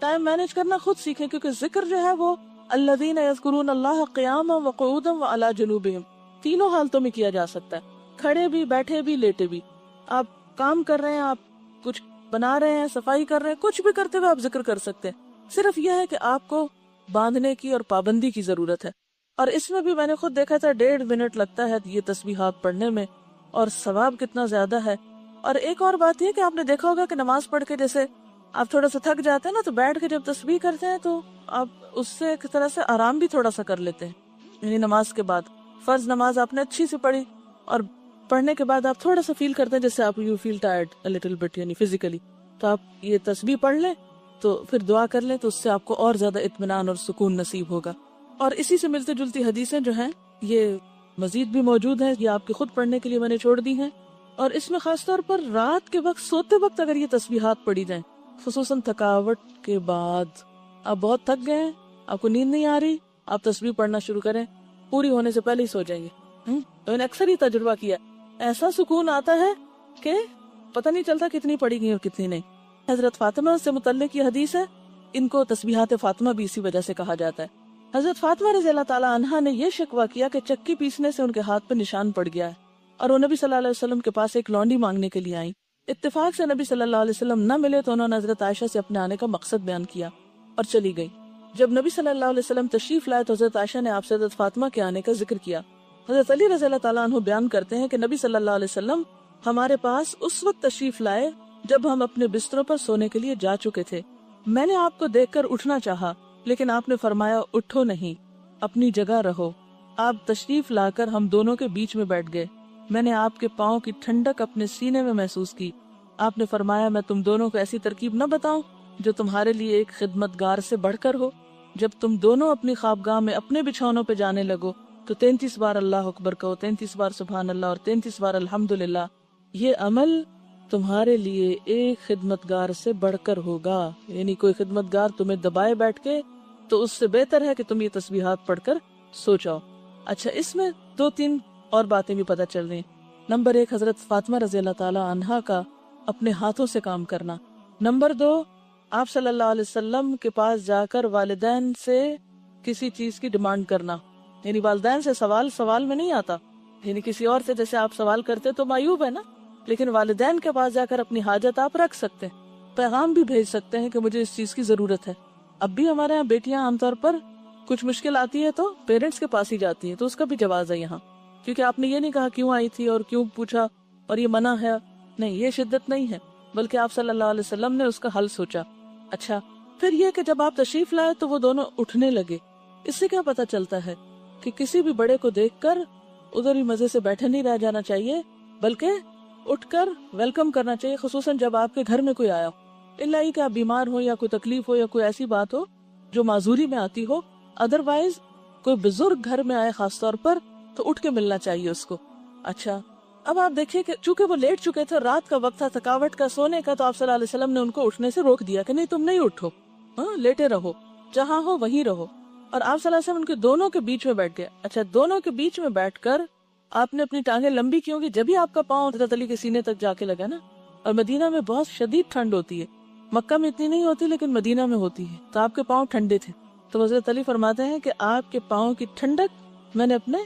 ٹائم مینج کرنا خود سیکھیں، کیونکہ ذکر جو ہے وہ الذین یذکرون اللہ قیاما وقعودا وعلی جنوبہم، تینوں حالتوں میں کیا جا سکتا ہے، کھڑے بھی، بیٹھے بھی، لیٹے بھی۔ آپ کام کر رہے ہیں، آپ کچھ بنا رہے ہیں، صفائی کر رہے ہیں، کچھ بھی کرتے ہوئے آپ ذکر کر سکتے ہیں، صرف یہ ہے کہ آپ کو باندھنے کی اور پابندی کی ضرورت ہے۔ اور اس میں بھی میں نے خود دیکھا تھا 1.5 منٹ لگتا ہے یہ تسبیحات پڑھنے میں، اور ثواب کتنا زیادہ ہے۔ اور ایک اور بات یہ کہ آپ نے دیکھا ہوگا کہ نماز پڑھ کے جیسے آپ تھوڑا سا تھک جاتے ہیں نا، تو بیٹھ کے جب تسبیح کرتے ہیں تو آپ اس سے ایک طرح سے آرام بھی تھوڑا سا کر لیتے ہیں، یعنی نماز کے بعد فرض نماز آپ نے اچھی سے پڑھی اور پڑھنے کے بعد آپ تھوڑا سا فیل کرتے ہیں جیسے آپ you feel tired a little bit، یعنی فزیکلی، تو آپ یہ تسبیح پڑھ لیں، تو پھر دعا کر لیں، تو اس سے آپ کو اور زیادہ اطمینان اور سکون نصیب ہوگا۔ اور اسی سے ملتی جلتی حدیثیں جو ہیں یہ مزید بھی موجود ہیں، یہ آپ کے خود پڑھنے کے لیے میں نے چھوڑ دی ہیں۔ اور اس میں خاص طور پر رات کے وقت سوتے وقت اگر یہ تسبیحات پڑھی جائیں، خصوصاً تھکاوٹ کے بعد، آپ بہت تھک گئے ہیں، آپ کو نیند نہیں آ رہی، آپ تسبیح پڑھنا شروع کریں، پوری ہونے سے پہلے ہی سو جائیں گے۔ میں نے اکثر ہی تجربہ کیا، ایسا سکون آتا ہے کہ پتہ نہیں چلتا کتنی پڑھی گئی اور کتنی نہیں۔ حضرت فاطمہ سے متعلق یہ حدیث ہے، ان کو تسبیحات فاطمہ بھی اسی وجہ سے کہا جاتا ہے۔ حضرت فاطمہ رضی اللہ تعالیٰ عنہا نے یہ شکوہ کیا کہ چکی پیسنے سے ان کے ہاتھ پہ نشان پڑ گیا ہے، اور وہ نبی صلی اللہ علیہ وسلم کے پاس ایک لونڈی مانگنے کے لیے آئیں۔ اتفاق سے نبی صلی اللہ علیہ وسلم نہ ملے تو انہوں نے حضرت عائشہ سے اپنے آنے کا مقصد بیان کیا اور چلی گئی۔ جب نبی صلی اللہ علیہ وسلم تشریف لائے تو حضرت عائشہ نے آپ سے حضرت فاطمہ کے آنے کا ذکر کیا۔ حضرت علی رضی اللہ تعالیٰ عنہ بیان کرتے ہیں کہ نبی صلی اللہ علیہ وسلم ہمارے پاس اس وقت تشریف لائے جب ہم اپنے بستروں پر سونے کے لیے جا چکے تھے۔ میں نے آپ کو دیکھ کر اٹھنا چاہا، لیکن آپ نے فرمایا اٹھو نہیں، اپنی جگہ رہو۔ آپ تشریف لا کر ہم دونوں کے بیچ میں بیٹھ گئے، میں نے آپ کے پاؤں کی ٹھنڈک اپنے سینے میں محسوس کی۔ آپ نے فرمایا میں تم دونوں کو ایسی ترکیب نہ بتاؤں جو تمہارے لیے ایک خدمتگار سے بڑھ کر ہو۔ جب تم دونوں اپنی خوابگاہ میں اپنے بچھونوں پہ جانے لگو تو 33 بار اللہ اکبر کہو، 33 بار سبحان اللہ اور 33 بار الحمدللہ۔ یہ عمل تمہارے لیے ایک خدمتگار سے بڑھ کر ہوگا، یعنی کوئی خدمتگار تمہیں دبائے بیٹھ کے تو اس سے بہتر ہے کہ تم یہ تسبیحات پڑھ کر سو جاؤ۔ اچھا، اس میں 2-3 اور باتیں بھی پتہ چل رہی ہیں۔ نمبر 1 حضرت فاطمہ رضی اللہ تعالیٰ عنہا کا اپنے ہاتھوں سے کام کرنا۔ نمبر 2 آپ صلی اللہ علیہ وسلم کے پاس جا کر والدین سے کسی چیز کی ڈیمانڈ کرنا، یعنی والدین سے سوال میں نہیں آتا، یعنی کسی اور سے جیسے آپ سوال کرتے تو معیوب ہے نا، لیکن والدین کے پاس جا کر اپنی حاجت آپ رکھ سکتے ہیں، پیغام بھی بھیج سکتے ہیں کہ مجھے اس چیز کی ضرورت ہے۔ اب بھی ہمارے یہاں بیٹیاں عام طور پر کچھ مشکل آتی ہے تو پیرنٹس کے پاس ہی جاتی ہیں، تو اس کا بھی جواز ہے یہاں، کیونکہ آپ نے یہ نہیں کہا کیوں آئی تھی اور کیوں پوچھا اور یہ منع ہے، نہیں، یہ شدت نہیں ہے، بلکہ آپ صلی اللہ علیہ وسلم نے اس کا حل سوچا۔ اچھا، پھر یہ کہ جب آپ تشریف لائے تو وہ دونوں اٹھنے لگے، اس سے کیا پتہ چلتا ہے کہ کسی بھی بڑے کو دیکھ کر ادھر ہی مزے سے بیٹھے نہیں رہ جانا چاہیے، بلکہ اٹھ کر ویلکم کرنا چاہیے، خصوصاً جب آپ کے گھر میں کوئی آیا ہو، الا ہی کہ آپ بیمار ہو یا کوئی تکلیف ہو یا کوئی ایسی بات ہو جو معذوری میں آتی ہو، ادروائز کوئی بزرگ گھر میں آئے خاص طور پر تو اٹھ کے ملنا چاہیے اس کو۔ اچھا، اب آپ دیکھیے کہ چونکہ وہ لیٹ چکے تھے، رات کا وقت تھا، تھکاوٹ کا، سونے کا، تو آپ صلی اللہ علیہ وسلم نے ان کو اٹھنے سے روک دیا کہ نہیں، تم نہیں اٹھو، لیٹے رہو، جہاں ہو وہیں رہو۔ اور آپ صلی اللہ علیہ وسلم ان کے دونوں کے بیچ میں بیٹھ گئے۔ اچھا، دونوں کے بیچ میں بیٹھ کر آپ نے اپنی ٹانگیں لمبی کی ہوں گی، جبھی آپ کا پاؤں حضرت علی کے سینے تک جا کے لگا نا۔ اور مدینہ میں بہت شدید ٹھنڈ ہوتی ہے، مکہ میں اتنی نہیں ہوتی لیکن مدینہ میں ہوتی ہے، تو آپ کے پاؤں ٹھنڈے تھے، تو حضرت علی فرماتے ہیں کہ آپ کے پاؤں کی ٹھنڈک میں نے اپنے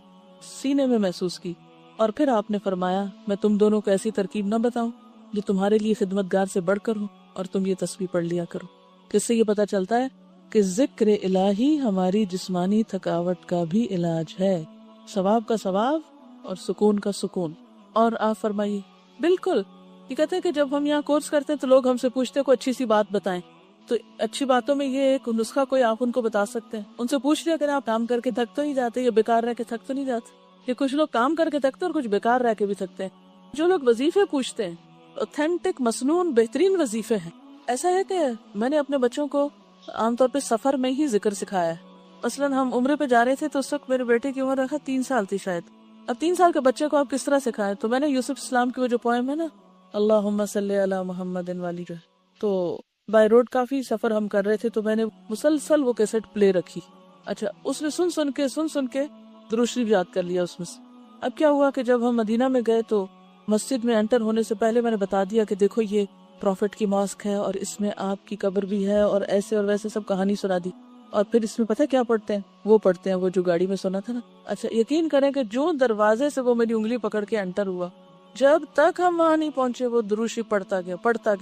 سینے میں محسوس کی۔ اور پھر آپ نے فرمایا میں تم دونوں کو ایسی ترکیب نہ بتاؤں جو تمہارے لیے خدمتگار سے بڑھ کر ہو، اور تم یہ تسبیح پڑھ لیا کرو۔ کس سے یہ پتہ چلتا ہے کہ ذکر الہی ہماری جسمانی تھکاوٹ کا بھی علاج ہے، ثواب کا ثواب اور سکون کا سکون۔ اور آپ فرمائیے، بالکل، یہ کہتے ہیں کہ جب ہم یہاں کورس کرتے ہیں تو لوگ ہم سے پوچھتے ہیں کوئی اچھی سی بات بتائیں، تو اچھی باتوں میں یہ ایک نسخہ کوئی آپ ان کو بتا سکتے ہیں. ان سے پوچھ لیا کریں آپ کام کر کے تھک تو نہیں جاتے یا بیکار رہ کے تھک تو نہیں جاتے. یہ کچھ لوگ کام کر کے تھکتے اور کچھ بیکار رہ کے بھی تھکتے ہیں. جو لوگ وظیفے پوچھتے ہیں اوتھینٹک مصنون بہترین وظیفے ہیں. ایسا ہے کہ میں نے اپنے بچوں کو عام طور پہ سفر میں ہی ذکر سکھایا ہے. مثلاً ہم عمرے پہ جا رہے تھے تو اس وقت میرے بیٹے کی عمر رکھا 3 سال تھی شاید. اب 3 سال کے بچے کو آپ کس طرح سکھائیں؟ تو میں نے یوسف اسلام کی وہ جو پوئم ہے نا اللہم صلی علی محمد والی جو ہے، تو بائی روڈ کافی سفر ہم کر رہے تھے تو میں نے مسلسل وہ کیسٹ پلے رکھی. اچھا اس میں سن کے درود شریف یاد کر لیا اس میں سے. اب کیا ہوا کہ جب ہم مدینہ میں گئے تو مسجد میں انٹر ہونے سے پہلے میں نے بتا دیا کہ دیکھو یہ پروفٹ کی ماسک ہے اور اس میں آپ کی قبر بھی ہے اور ایسے اور ویسے سب کہانی سنا دی. اور پھر اس میں پتہ کیا پڑھتے ہیں؟ وہ پڑھتے ہیں وہ جو گاڑی میں سنا تھا نا. اچھا یقین کریں کہ جو دروازے سے وہ میری انگلی پکڑ کے انٹر ہوا، جب تک ہم وہاں نہیں پہنچے وہ درود شریف پڑھتا گیا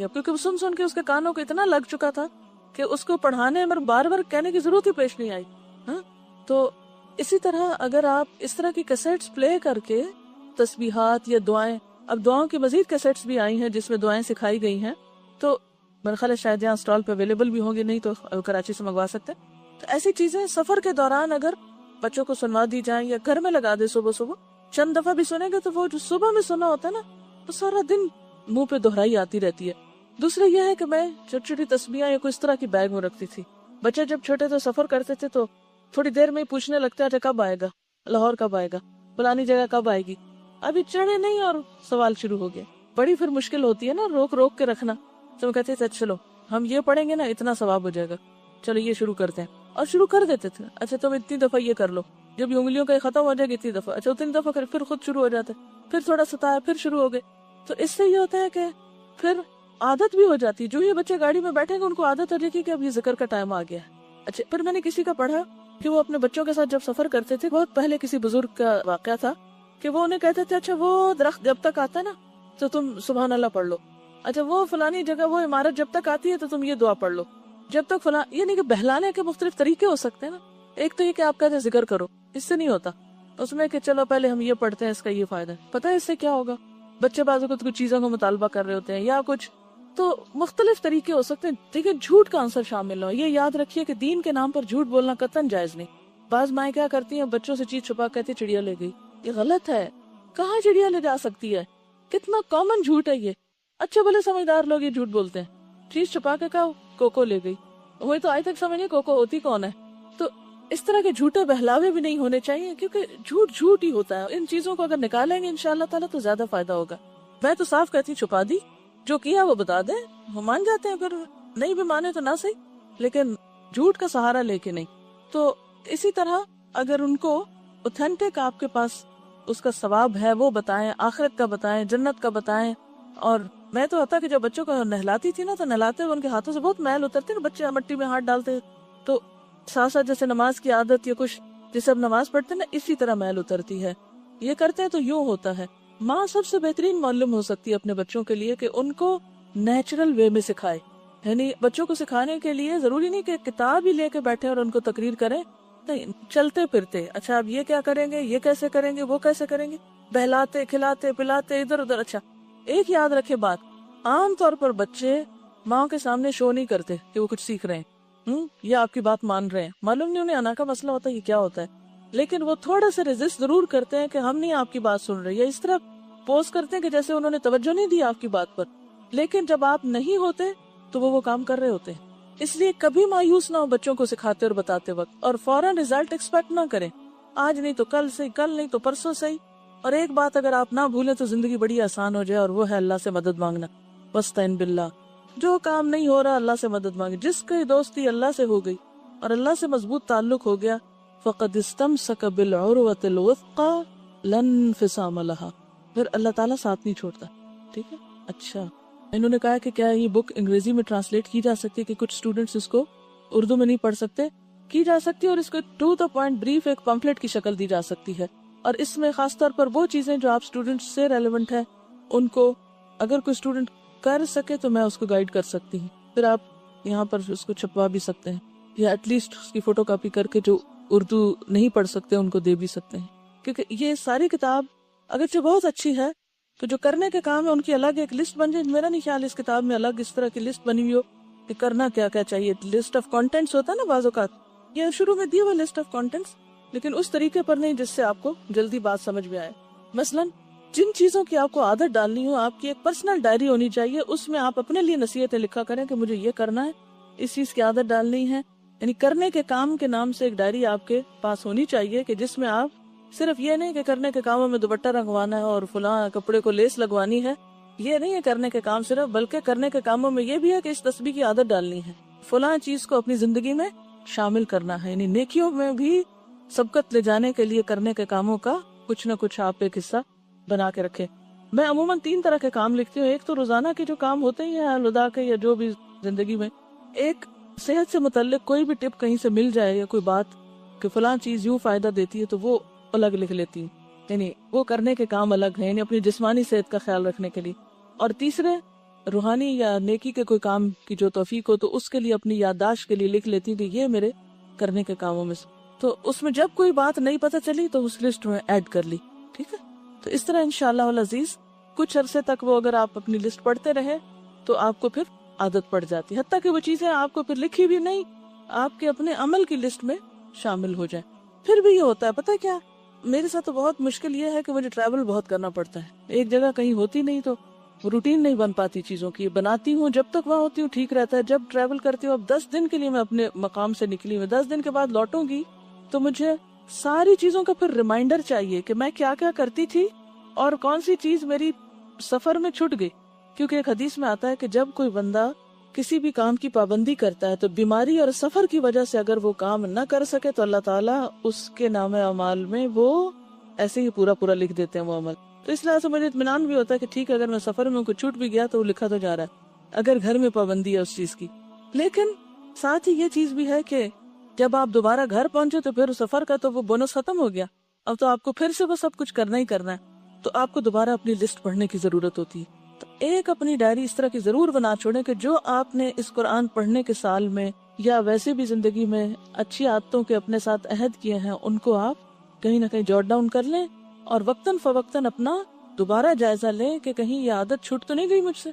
کیونکہ وہ سن کے اس کے کانوں کو اتنا لگ چکا تھا کہ اس کو پڑھانے میں بار بار کہنے کی ضرورت ہی پیش نہیں آئی. ہاں تو اسی طرح اگر آپ اس طرح کی کیسٹس پلے کر کے تسبیحات یا دعائیں، اب دعاؤں کی مزید کیسٹس بھی آئی ہیں جس میں دعائیں سکھائی گئی ہیں، تو میرے خیال ہے شاید یہاں اسٹال پہ اویلیبل بھی ہوں گے، نہیں تو کراچی سے منگوا سکتے ہیں. تو ایسی چیزیں سفر کے دوران اگر بچوں کو سنوا دی جائیں یا گھر میں لگا دے صبح چند دفعہ بھی سنیں گے تو وہ جو صبح میں سنا ہوتا ہے نا وہ سارا دن منہ پہ دہرائی آتی رہتی ہے. دوسرا یہ ہے کہ میں چھوٹی چھوٹی تسبیحاں یا کوئی اس طرح کی بیگ میں رکھتی تھی. بچے جب چھوٹے تھے سفر کرتے تھے تو تھوڑی دیر میں ہی پوچھنے لگتا ہے کب آئے گا، لاہور کب آئے گا، فلانی جگہ کب آئے گی. ابھی چڑھے نہیں اور سوال شروع ہو گیا. بڑی پھر مشکل ہوتی ہے نا روک کے رکھنا. تو کہتے تھے چلو ہم یہ پڑھیں گے نا اتنا ثواب ہو جائے گا، چلو یہ شروع کرتے ہیں، اور شروع کر دیتے تھے. اچھا تم اتنی دفعہ یہ کر لو، جب یہ انگلیوں کا ختم ہو جائے گا اتنی دفعہ، اچھا اتنی دفعہ پھر خود شروع ہو جاتے، پھر تھوڑا ستایا پھر شروع ہو گئے. تو اس سے یہ ہوتا ہے کہ پھر عادت بھی ہو جاتی ہے. جو یہ بچے گاڑی میں بیٹھیں گے ان کو عادت ہو جائے گی کہ اب یہ ذکر کا ٹائم آ گیا ہے. اچھا پھر میں نے کسی کا پڑھا کہ وہ اپنے بچوں کے ساتھ جب سفر کرتے تھے، بہت پہلے کسی بزرگ کا واقعہ تھا کہ وہ انہیں کہتے تھے اچھا وہ درخت جب تک آتا ہے نا تو تم سبحان اللہ پڑھ لو، اچھا وہ فلانی جگہ وہ عمارت جب تک آتی ہے تو تم یہ دعا پڑھ لو جب تک یہ نہیں کہ بہلانے کے مختلف طریقے ہو سکتے ہیں نا. ایک تو یہ کہ آپ کہتے ہیں ذکر کرو، اس سے نہیں ہوتا. اس میں کہ چلو پہلے ہم یہ پڑھتے ہیں اس کا یہ فائدہ ہے. پتہ ہے اس سے کیا ہوگا؟ بچے بازو کو کچھ چیزوں کو مطالبہ کر رہے ہوتے ہیں یا کچھ، تو مختلف طریقے ہو سکتے ہیں. دیکھیں جھوٹ کا عنصر شامل ہو. یہ یاد رکھیے کہ دین کے نام پر جھوٹ بولنا قطعاً جائز نہیں. بعض مائیں کیا کرتی ہیں بچوں سے چیز چھپا کہتی چڑیا لے گئی. یہ غلط ہے. کہاں چڑیا لے جا سکتی ہے؟ کتنا کامن جھوٹ ہے یہ. اچھے بھلے سمجھدار لوگ یہ جھوٹ بولتے ہیں. چیز چھپا کے کہا کوکو لے گئی، وہی تو آج تک سمجھ نہیں کوکو ہوتی کون ہے. تو اس طرح کے جھوٹے بہلاوے بھی نہیں ہونے چاہیے کیونکہ جھوٹ ہی ہوتا ہے. ان چیزوں کو اگر نکالیں گے انشاءاللہ تعالیٰ تو زیادہ فائدہ ہوگا. میں تو صاف کہتی چھپا دی، جو کیا وہ بتا دیں، وہ مان جاتے ہیں، پھر نہیں بھی مانے تو نہ صحیح، لیکن جھوٹ کا سہارا لے کے نہیں. تو اسی طرح اگر ان کو اوتھینٹک آپ کے پاس اس کا ثواب ہے وہ بتائیں، آخرت کا بتائیں، جنت کا بتائیں. اور میں تو ہوتا کہ جب بچوں کو نہلاتی تھی نا تو نہلاتے ہوئے ان کے ہاتھوں سے بہت میل اترتی نا، بچے مٹی میں ہاتھ ڈالتے تو ساتھ ساتھ جیسے نماز کی عادت یا کچھ جیسے اب نماز پڑھتے نا اسی طرح میل اترتی ہے. یہ کرتے ہیں تو یوں ہوتا ہے. ماں سب سے بہترین معلم ہو سکتی ہے اپنے بچوں کے لیے کہ ان کو نیچرل وے میں سکھائے. یعنی بچوں کو سکھانے کے لیے ضروری نہیں کہ کتاب ہی لے کے بیٹھے اور ان کو تقریر کریں، نہیں، چلتے پھرتے اچھا اب یہ کیا کریں گے، یہ کیسے کریں گے، وہ کیسے کریں گے، بہلاتے کھلاتے پلاتے ادھر ادھر. اچھا ایک یاد رکھے بات، عام طور پر بچے ماں کے سامنے شو نہیں کرتے کہ وہ کچھ سیکھ رہے ہیں یا آپ کی بات مان رہے ہیں. معلوم نہیں انہیں انا کا مسئلہ ہوتا ہے یہ کیا ہوتا ہے، لیکن وہ تھوڑا سا ریزسٹ ضرور کرتے ہیں کہ ہم نہیں آپ کی بات سن رہے، یا اس طرح پوز کرتے ہیں کہ جیسے انہوں نے توجہ نہیں دی آپ کی بات پر. لیکن جب آپ نہیں ہوتے تو وہ کام کر رہے ہوتے ہیں. اس لیے کبھی مایوس نہ ہو بچوں کو سکھاتے اور بتاتے وقت، اور فوراً رزلٹ ایکسپیکٹ نہ کریں. آج نہیں تو کل سے، کل نہیں تو پرسوں سے. اور ایک بات اگر آپ نہ بھولیں تو زندگی بڑی آسان ہو جائے، اور وہ ہے اللہ سے مدد مانگنا. وَاسْتَعِنْ بِاللَّهِ. جو کام نہیں ہو رہا اللہ سے مدد مانگے. جس کی دوستی اللہ سے ہو گئی اور اللہ سے مضبوط تعلق ہو گیا، فَقَدْ اسْتَمْسَكَ بِالْعُرْوَةِ الْوُثْقَى لَا انْفِصَامَ لَهَا. پھر اللہ تعالیٰ ساتھ نہیں چھوڑتا. ٹھیک ہے. اچھا انہوں نے کہا کہ کیا یہ بک انگریزی میں ٹرانسلیٹ کی جا سکتی ہے کہ کچھ اسٹوڈنٹس اس کو اردو میں نہیں پڑھ سکتے؟ کی جا سکتی ہے، اور اس کو ٹو دا پوائنٹ بریف ایک پمفلٹ کی شکل دی جا سکتی ہے. اور اس میں خاص طور پر وہ چیزیں جو آپ اسٹوڈنٹ سے ریلیونٹ ہے ان کو اگر کوئی اسٹوڈنٹ کر سکے تو میں اس کو گائیڈ کر سکتی ہوں. پھر آپ یہاں پر اس کو چھپوا بھی سکتے ہیں، یا ایٹ لیسٹ اس کی فوٹو کاپی کر کے جو اردو نہیں پڑھ سکتے ان کو دے بھی سکتے ہیں. کیونکہ یہ ساری کتاب اگرچہ بہت اچھی ہے تو جو کرنے کے کام ہے ان کی الگ ایک لسٹ بن جائے. میرا نہیں خیال اس کتاب میں الگ اس طرح کی لسٹ بنی ہوئی ہو کہ کرنا کیا کیا چاہیے. لسٹ آف کانٹینٹس ہوتا ہے نا بعض اوقات, یہ شروع میں دیا ہوا لسٹ آف کانٹینٹس, لیکن اس طریقے پر نہیں جس سے آپ کو جلدی بات سمجھ میں آئے. مثلاً جن چیزوں کی آپ کو عادت ڈالنی ہو, آپ کی ایک پرسنل ڈائری ہونی چاہیے, اس میں آپ اپنے لیے نصیحتیں لکھا کریں کہ مجھے یہ کرنا ہے, اس چیز کی عادت ڈالنی ہے. یعنی کرنے کے کام کے نام سے ایک ڈائری آپ کے پاس ہونی چاہیے کہ جس میں آپ صرف یہ نہیں کہ کرنے کے کاموں میں دوپٹہ رنگوانا ہے اور فلاں کپڑے کو لیس لگوانی ہے, یہ نہیں ہے کرنے کے کام صرف, بلکہ کرنے کے کاموں میں یہ بھی ہے کہ اس تسبیح کی عادت ڈالنی ہے, فلاں چیز کو اپنی زندگی میں شامل کرنا ہے. یعنی نیکیوں میں بھی سبقت لے جانے کے لیے کرنے کے کاموں کا کچھ نہ کچھ آپ ایک حصہ بنا کے رکھے. میں عموماً 3 طرح کے کام لکھتی ہوں. ایک تو روزانہ کے جو کام ہوتے ہیں الوداع کے یا جو بھی زندگی میں, ایک صحت سے متعلق کوئی بھی ٹپ کہیں سے مل جائے یا کوئی بات کہ فلاں چیز یوں فائدہ دیتی ہے تو وہ الگ لکھ لیتی ہوں. یعنی وہ کرنے کے کام الگ ہیں, یعنی اپنی جسمانی صحت کا خیال رکھنے کے لیے. اور تیسرے روحانی یا نیکی کے کوئی کام کی جو توفیق ہو تو اس کے لیے اپنی یادداشت کے لیے لکھ لیتی ہوں کہ یہ میرے کرنے کے کاموں میں سے. تو اس میں جب کوئی بات نہیں پتہ چلی تو اس لسٹ میں ایڈ کر لی. ٹھیک ہے, تو اس طرح انشاءاللہ العزیز کچھ عرصے تک وہ اگر آپ اپنی لسٹ پڑھتے رہے تو آپ کو پھر عادت پڑ جاتی, حتیٰ کہ وہ چیزیں آپ کو پھر لکھی بھی نہیں آپ کے اپنے عمل کی لسٹ میں شامل ہو جائیں. پھر بھی یہ ہوتا ہے, پتہ کیا میرے ساتھ تو بہت مشکل یہ ہے کہ مجھے ٹریول بہت کرنا پڑتا ہے, ایک جگہ کہیں ہوتی نہیں تو روٹین نہیں بن پاتی چیزوں کی. بناتی ہوں جب تک وہاں ہوتی ہوں ٹھیک رہتا ہے, جب ٹریول کرتی ہوں, اب 10 دن کے لیے میں اپنے مقام سے نکلی ہوں, 10 دن کے بعد لوٹوں گی تو مجھے ساری چیزوں کا پھر ریمائنڈر چاہیے کہ میں کیا کیا کرتی تھی اور کون سی چیز میری سفر میں چھٹ گئی. کیونکہ ایک حدیث میں آتا ہے کہ جب کوئی بندہ کسی بھی کام کی پابندی کرتا ہے تو بیماری اور سفر کی وجہ سے اگر وہ کام نہ کر سکے تو اللہ تعالیٰ اس کے نام اعمال میں وہ ایسے ہی پورا پورا لکھ دیتے ہیں وہ عمل. تو اس لحاظ سے مجھے اطمینان بھی ہوتا ہے کہ ٹھیک ہے, اگر میں سفر میں کوئی چھوٹ بھی گیا تو وہ لکھا تو جا رہا ہے, اگر گھر میں پابندی ہے اس چیز کی. لیکن ساتھ ہی یہ چیز بھی ہے کہ جب آپ دوبارہ گھر پہنچے تو پھر سفر کا تو وہ بونس ختم ہو گیا, اب تو آپ کو پھر سے وہ سب کچھ کرنا ہی کرنا ہے, تو آپ کو دوبارہ اپنی لسٹ پڑھنے کی ضرورت ہوتی ہے. تو ایک اپنی ڈائری اس طرح کی ضرور بنا چھوڑیں کہ جو آپ نے اس قرآن پڑھنے کے سال میں یا ویسے بھی زندگی میں اچھی عادتوں کے اپنے ساتھ عہد کیے ہیں ان کو آپ کہیں نہ کہیں جوٹ ڈاؤن کر لیں اور وقتاً فوقتاً اپنا دوبارہ جائزہ لیں کہ کہیں یہ عادت چھوٹ تو نہیں گئی مجھ سے,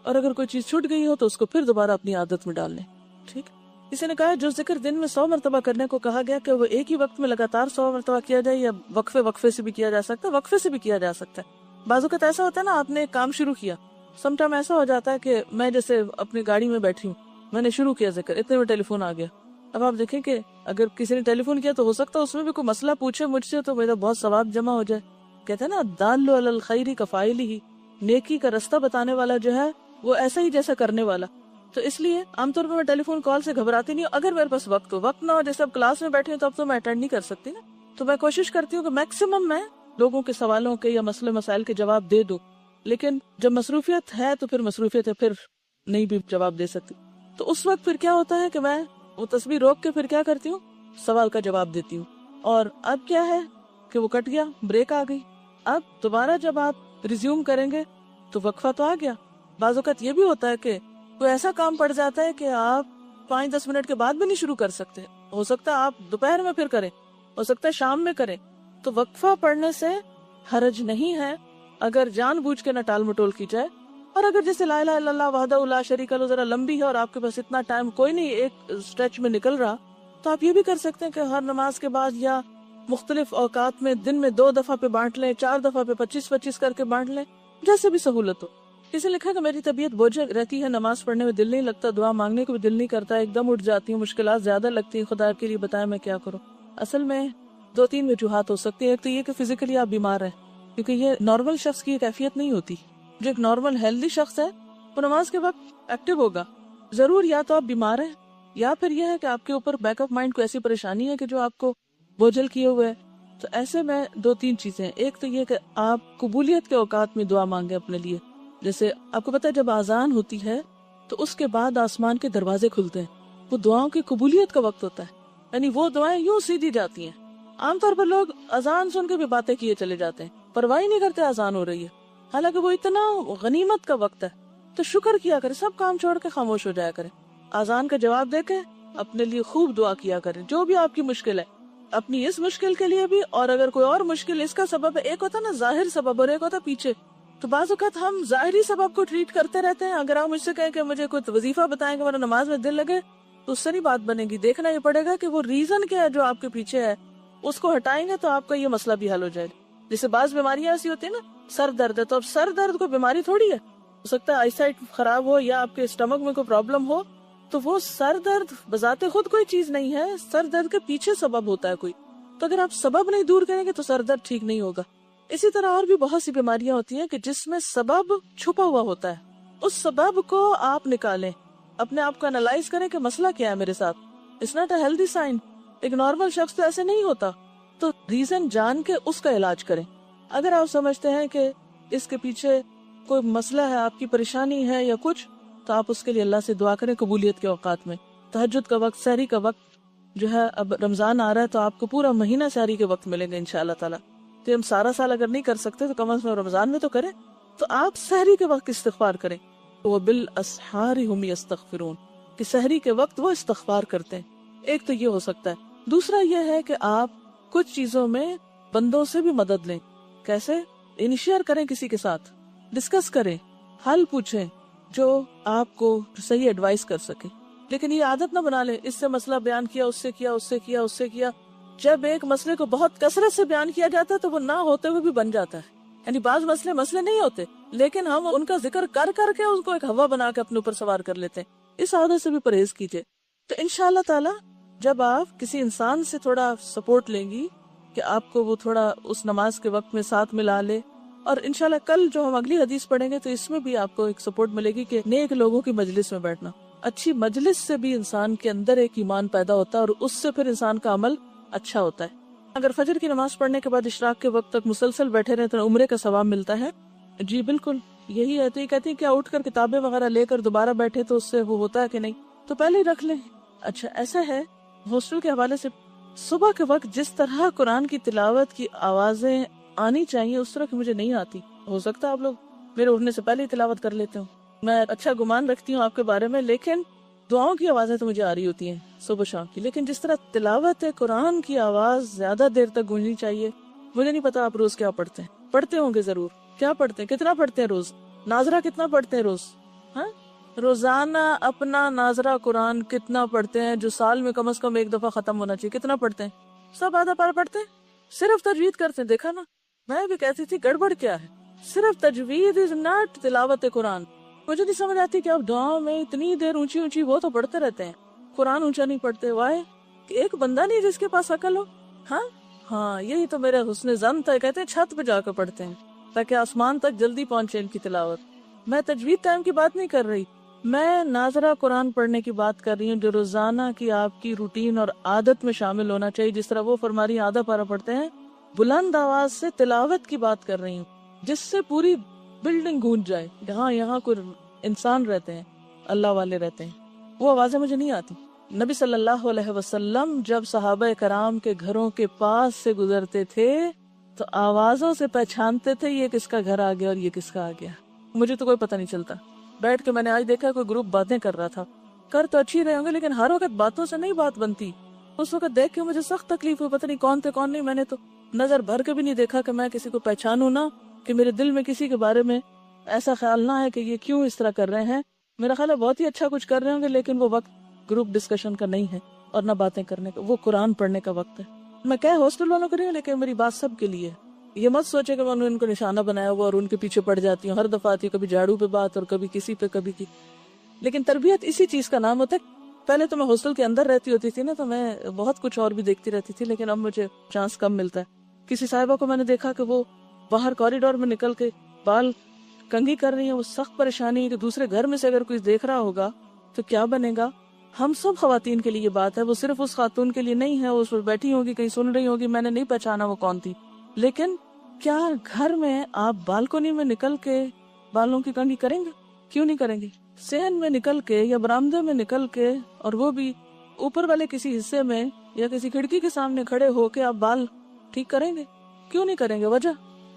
اور اگر کوئی چیز چھوٹ گئی ہو تو اس کو پھر دوبارہ اپنی عادت میں ڈال لیں. ٹھیک, کسی نے کہا جو ذکر دن میں 100 مرتبہ کرنے کو کہا گیا کہ وہ ایک ہی وقت میں لگاتار 100 مرتبہ کیا جائے یا وقفے سے بھی کیا جا سکتا ہے. وقفے سے بھی کیا جا سکتا ہے. بعض اوقات ایسا ہوتا ہے نا, آپ نے ایک کام شروع کیا, سم ٹائم ایسا ہو جاتا ہے کہ میں جیسے اپنی گاڑی میں بیٹھی ہوں, میں نے شروع کیا ذکر, اتنے میں ٹیلی فون آ گیا. اب آپ دیکھیں کہ اگر کسی نے ٹیلی فون کیا تو ہو سکتا ہے اس میں بھی کوئی مسئلہ پوچھے مجھ سے تو میرا بہت ثواب جمع ہو جائے. کہتے ہیں نا دال علی الخیر کفائل ہی, نیکی کا رستہ بتانے والا جو ہے وہ ایسا ہی جیسا کرنے والا. تو اس لیے عام طور پہ میں ٹیلی فون کال سے گھبراتی نہیں ہوں, اگر میرے پاس وقت ہو. وقت نہ ہو, جیسے اب کلاس میں بیٹھی ہوں تو اب تو میں اٹینڈ نہیں کر سکتی نا, تو میں کوشش کرتی ہوں کہ میکسیمم میں لوگوں کے سوالوں کے یا مسئلے مسائل کے جواب دے دوں. لیکن جب مصروفیت ہے تو پھر مصروفیت ہے, پھر نہیں بھی جواب دے سکتی. تو اس وقت پھر کیا ہوتا ہے کہ میں وہ تصویر روک کے پھر کیا کرتی ہوں, سوال کا جواب دیتی ہوں. اور اب کیا ہے کہ وہ کٹ گیا, بریک آ گئی. اب دوبارہ جب آپ ریزیوم کریں گے تو وقفہ تو آ گیا. بعض اوقات یہ بھی ہوتا ہے کہ کوئی ایسا کام پڑ جاتا ہے کہ آپ 5-10 منٹ کے بعد بھی نہیں شروع کر سکتے. ہو سکتا ہے آپ دوپہر میں پھر کریں, ہو سکتا ہے شام میں کریں. تو وقفہ پڑھنے سے حرج نہیں ہے اگر جان بوجھ کے نہ ٹال مٹول کی جائے. اور اگر جیسے لا الہ الا اللہ وحدہ لا شریک لہ ذرا لمبی ہے اور آپ کے پاس اتنا ٹائم کوئی نہیں ایک اسٹریچ میں نکل رہا, تو آپ یہ بھی کر سکتے ہیں کہ ہر نماز کے بعد یا مختلف اوقات میں دن میں 2 دفعہ پہ بانٹ لیں, 4 دفعہ پہ 25-25 کر کے بانٹ لیں, جیسے بھی سہولت ہو. کسی لکھا کہ میری طبیعت بوجھ رہتی ہے, نماز پڑھنے میں دل نہیں لگتا, دعا مانگنے کو بھی دل نہیں کرتا, ایک دم اٹھ جاتی ہوں, مشکلات زیادہ لگتی ہیں, خدا کے لیے بتائیں میں کیا کروں. اصل میں 2-3 وجوہات ہو سکتی ہے. ایک تو یہ کہ فزیکلی آپ بیمار ہیں, کیونکہ یہ نارمل شخص کی کیفیت نہیں ہوتی. جو ایک نارمل ہیلدی شخص ہے وہ نماز کے وقت ایکٹیو ہوگا ضرور. یا تو آپ بیمار ہیں یا پھر یہ ہے کہ آپ کے اوپر بیک اپ مائنڈ کو ایسی پریشانی ہے کہ جو آپ کو بوجھل کیے ہوئے ہے. تو ایسے میں 2-3 چیزیں. ایک تو یہ کہ آپ قبولیت کے اوقات میں دعا مانگیں اپنے لیے. جیسے آپ کو پتا ہے جب اذان ہوتی ہے تو اس کے بعد آسمان کے دروازے کھلتے ہیں, وہ دعاؤں کی قبولیت کا وقت ہوتا ہے. یعنی وہ دعائیں یوں سیدھی جاتی ہیں. عام طور پر لوگ اذان سن کے بھی باتیں کیے چلے جاتے ہیں, پرواہ نہیں کرتے اذان ہو رہی ہے, حالانکہ وہ اتنا غنیمت کا وقت ہے. تو شکر کیا کرے, سب کام چھوڑ کے خاموش ہو جایا کرے, اذان کا جواب دے کے اپنے لیے خوب دعا کیا کرے. جو بھی آپ کی مشکل ہے, اپنی اس مشکل کے لیے بھی, اور اگر کوئی اور مشکل اس کا سبب ہے, ایک ہوتا نا ظاہر سبب اور ایک ہوتا پیچھے. تو بعض اوقات ہم ظاہری سبب کو ٹریٹ کرتے رہتے ہیں. اگر آپ مجھ سے کہیں کہ مجھے کوئی وظیفہ بتائیں کہ میرا نماز میں دل لگے تو اس سے نہیں بات بنے گی. دیکھنا یہ پڑے گا کہ وہ ریزن کیا ہے جو آپ کے پیچھے ہے. اس کو ہٹائیں گے تو آپ کا یہ مسئلہ بھی حل ہو جائے گا. جیسے بعض بیماریاں ایسی ہوتی ہیں نا, سر درد ہے, تو اب سر درد کوئی بیماری تھوڑی ہے. ہو سکتا ہے آئی سائٹ خراب ہو یا آپ کے اسٹمک میں کوئی پرابلم ہو, تو وہ سر درد بذات خود کوئی چیز نہیں ہے. سر درد کے پیچھے سبب ہوتا ہے کوئی. تو اگر آپ سبب نہیں دور کریں گے تو سر درد ٹھیک نہیں ہوگا. اسی طرح اور بھی بہت سی بیماریاں ہوتی ہیں کہ جس میں سبب چھپا ہوا ہوتا ہے. اس سبب کو آپ نکالیں, اپنے آپ کو انالائز کریں کہ مسئلہ کیا ہے میرے ساتھ. It's not a healthy sign. ایک نارمل شخص تو ایسے نہیں ہوتا. تو ریزن جان کے اس کا علاج کریں. اگر آپ سمجھتے ہیں کہ اس کے پیچھے کوئی مسئلہ ہے, آپ کی پریشانی ہے یا کچھ, تو آپ اس کے لیے اللہ سے دعا کریں قبولیت کے اوقات میں. تہجد کا وقت, سحری کا وقت جو ہے, اب رمضان آ رہا ہے تو آپ کو پورا مہینہ سحری کے وقت ملیں گے انشاءاللہ تعالی. تو ہم سارا سال اگر نہیں کر سکتے تو کم از کم رمضان میں تو کریں. تو آپ سحری کے وقت استغفار کریں. وَبِالْأَسْحَارِ هُمْ يَسْتَغْفِرُونَ, کہ سحری کے وقت وہ استغفار کرتے ہیں. ایک تو یہ ہو سکتا ہے. دوسرا یہ ہے کہ آپ کچھ چیزوں میں بندوں سے بھی مدد لیں. کیسے؟ انیشیئر کریں, کسی کے ساتھ ڈسکس کریں, حل پوچھیں جو آپ کو صحیح ایڈوائس کر سکے. لیکن یہ عادت نہ بنا لیں, اس سے مسئلہ بیان کیا, اس سے کیا, اس سے کیا, اس سے کیا. جب ایک مسئلے کو بہت کثرت سے بیان کیا جاتا ہے تو وہ نہ ہوتے ہوئے بھی بن جاتا ہے. یعنی بعض مسئلے نہیں ہوتے, لیکن ہم ان کا ذکر کر کر کے ان کو ایک ہوا بنا کے اپنے اوپر سوار کر لیتے ہیں. اس عادت سے بھی پرہیز کیجیے. تو انشاءاللہ تعالی جب آپ کسی انسان سے تھوڑا سپورٹ لیں گی کہ آپ کو وہ تھوڑا اس نماز کے وقت میں ساتھ ملا لے, اور انشاءاللہ کل جو ہم اگلی حدیث پڑھیں گے تو اس میں بھی آپ کو ایک سپورٹ ملے گی کہ نیک لوگوں کی مجلس میں بیٹھنا. اچھی مجلس سے بھی انسان کے اندر ایک ایمان پیدا ہوتا ہے اور اس سے پھر انسان کا عمل اچھا ہوتا ہے. اگر فجر کی نماز پڑھنے کے بعد اشراق کے وقت تک مسلسل بیٹھے رہے تو عمرے کا ثواب ملتا ہے. جی بالکل یہی ہے. تو یہ کہتی ہے کہ اٹھ کر کتابیں وغیرہ لے کر دوبارہ بیٹھے تو اس سے وہ ہوتا ہے کہ نہیں, تو پہلے ہی رکھ لیں. اچھا ایسا ہے, ہاسٹل کے حوالے سے صبح کے وقت جس طرح قرآن کی تلاوت کی آوازیں آنی چاہیے اس طرح کی مجھے نہیں آتی. ہو سکتا ہے آپ لوگ میرے اٹھنے سے پہلے ہی تلاوت کر لیتے ہوں. میں اچھا گمان رکھتی ہوں آپ کے بارے میں, لیکن دعاؤں کی آوازیں تو مجھے آ رہی ہوتی ہیں صبح شام کی. لیکن جس طرح تلاوت قرآن کی آواز زیادہ دیر تک گونجنی چاہیے, مجھے نہیں پتا آپ روز کیا پڑھتے ہیں. پڑھتے ہوں گے ضرور. کیا پڑھتے ہیں, کتنا پڑھتے ہیں روز؟ ناظرہ کتنا پڑھتے ہیں روز؟ ہاں روزانہ اپنا ناظرہ قرآن کتنا پڑھتے ہیں جو سال میں کم از کم ایک دفعہ ختم ہونا چاہیے؟ کتنا پڑھتے ہیں؟ سب آدھا پارا پڑھتے ہیں. صرف تجوید کرتے ہیں. دیکھا نا, میں بھی کہتی تھی گڑبڑ کیا ہے. صرف تجوید از ناٹ تلاوت قرآن. مجھے نہیں سمجھ آتی کہ آپ دعاؤں میں اتنی دیر اونچی اونچی وہ تو پڑھتے رہتے ہیں, قرآن اونچا نہیں پڑھتے. وائے ایک بندہ نہیں جس کے پاس عقل ہو. ہاں یہی تو میرا حسن ظن تھا. کہتے ہیں چھت پہ جا کر پڑھتے ہیں تاکہ آسمان تک جلدی پہنچے ان کی تلاوت. میں تجوید ٹائم کی بات نہیں کر رہی, میں ناظرہ قرآن پڑھنے کی بات کر رہی ہوں جو روزانہ کی آپ کی روٹین اور عادت میں شامل ہونا چاہیے. جس طرح وہ فرما رہی ہیں آدھا پارا پڑھتے ہیں, بلند آواز سے تلاوت کی بات کر رہی ہوں جس سے پوری بلڈنگ گونج جائے. یہاں کوئی انسان رہتے ہیں, اللہ والے رہتے ہیں, وہ آوازیں مجھے نہیں آتی. نبی صلی اللہ علیہ وسلم جب صحابہ کرام کے گھروں کے پاس سے گزرتے تھے تو آوازوں سے پہچانتے تھے یہ کس کا گھر آ گیا اور یہ کس کا آ گیا. مجھے تو کوئی پتہ نہیں چلتا. بیٹھ کے میں نے آج دیکھا کوئی گروپ باتیں کر رہا تھا. کر تو اچھی رہے ہوں گے لیکن ہر وقت باتوں سے نہیں بات بنتی. اس وقت دیکھ کے مجھے سخت تکلیف ہوئی, پتہ نہیں کون تھے کون نہیں. میں نے تو نظر بھر کے بھی نہیں دیکھا کہ میں کسی کو پہچانوں نا, کہ میرے دل میں کسی کے بارے میں ایسا خیال نہ ہے کہ یہ کیوں اس طرح کر رہے ہیں. میرا خیال ہے بہت ہی اچھا کچھ کر رہے ہوں گے, لیکن وہ وقت گروپ ڈسکشن کا نہیں ہے اور نہ باتیں کرنے کا. وہ قرآن پڑھنے کا وقت ہے. میں کہہ ہاسٹل والوں کو رہی ہوں, لیکن میری بات سب کے لیے. یہ مت سوچے کہ میں نے ان کو نشانہ بنایا ہوا اور ان کے پیچھے پڑ جاتی ہوں. ہر دفعہ آتی ہوں, کبھی جھاڑو پہ بات اور کبھی کسی پہ کبھی کی. لیکن تربیت اسی چیز کا نام ہوتا ہے. پہلے تو میں ہاسٹل کے اندر رہتی ہوتی تھی نا, تو میں بہت کچھ اور بھی دیکھتی رہتی تھی, لیکن اب مجھے چانس کم ملتا ہے. کسی صاحبہ کو میں نے دیکھا کہ وہ باہر کوریڈور میں نکل کے بال کنگھی کر رہی ہیں. وہ سخت پریشانی ہے کہ دوسرے گھر میں سے اگر کوئی دیکھ رہا ہوگا تو کیا بنے گا. ہم سب خواتین کے لیے یہ بات ہے, وہ صرف اس خاتون کے لیے نہیں ہے. اس پر بیٹھی ہوگی, کہیں سن رہی ہوگی, میں نے نہیں پہچانا وہ کون تھی. لیکن کیا گھر میں آپ بالکنی میں نکل کے بالوں کی کنگھی کریں گے؟ کیوں نہیں کریں گے؟ صحن میں نکل کے یا برآمدے میں نکل کے, اور وہ بھی اوپر والے کسی حصے میں یا کسی کھڑکی کے سامنے کھڑے ہو کے آپ بال ٹھیک کریں گے؟ کیوں نہیں کریں گے؟ وجہ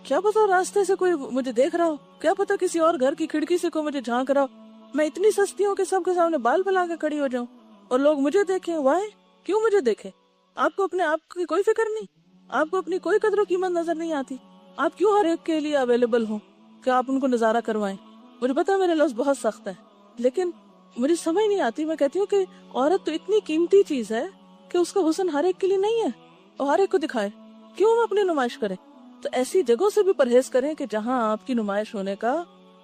کیا پتا راستے سے کوئی مجھے دیکھ رہا ہو, کیا پتا کسی اور گھر کی کھڑکی سے کوئی مجھے جھانک رہا ہو. میں اتنی سستی ہوں کہ سب کے سامنے بال پھیلا کے کھڑی ہو جاؤں اور لوگ مجھے دیکھیں. وائے کیوں مجھے دیکھیں؟ آپ کو اپنے آپ کی کوئی فکر نہیں؟ آپ کو اپنی کوئی قدر و قیمت نظر نہیں آتی؟ آپ کیوں ہر ایک کے لیے اویلیبل ہوں؟ کہ آپ ان کو نظارہ کروائیں. مجھے پتا ہے میرے لفظ بہت سخت ہے، لیکن مجھے سمجھ نہیں آتی. میں کہتی ہوں کہ عورت تو اتنی قیمتی چیز ہے کہ اس کا حسن ہر ایک کے لیے نہیں ہے اور ہر ایک کو دکھائے. کیوں ہم اپنی نمائش کریں؟ تو ایسی جگہوں سے بھی پرہیز کریں کہ جہاں آپ کی نمائش ہونے کا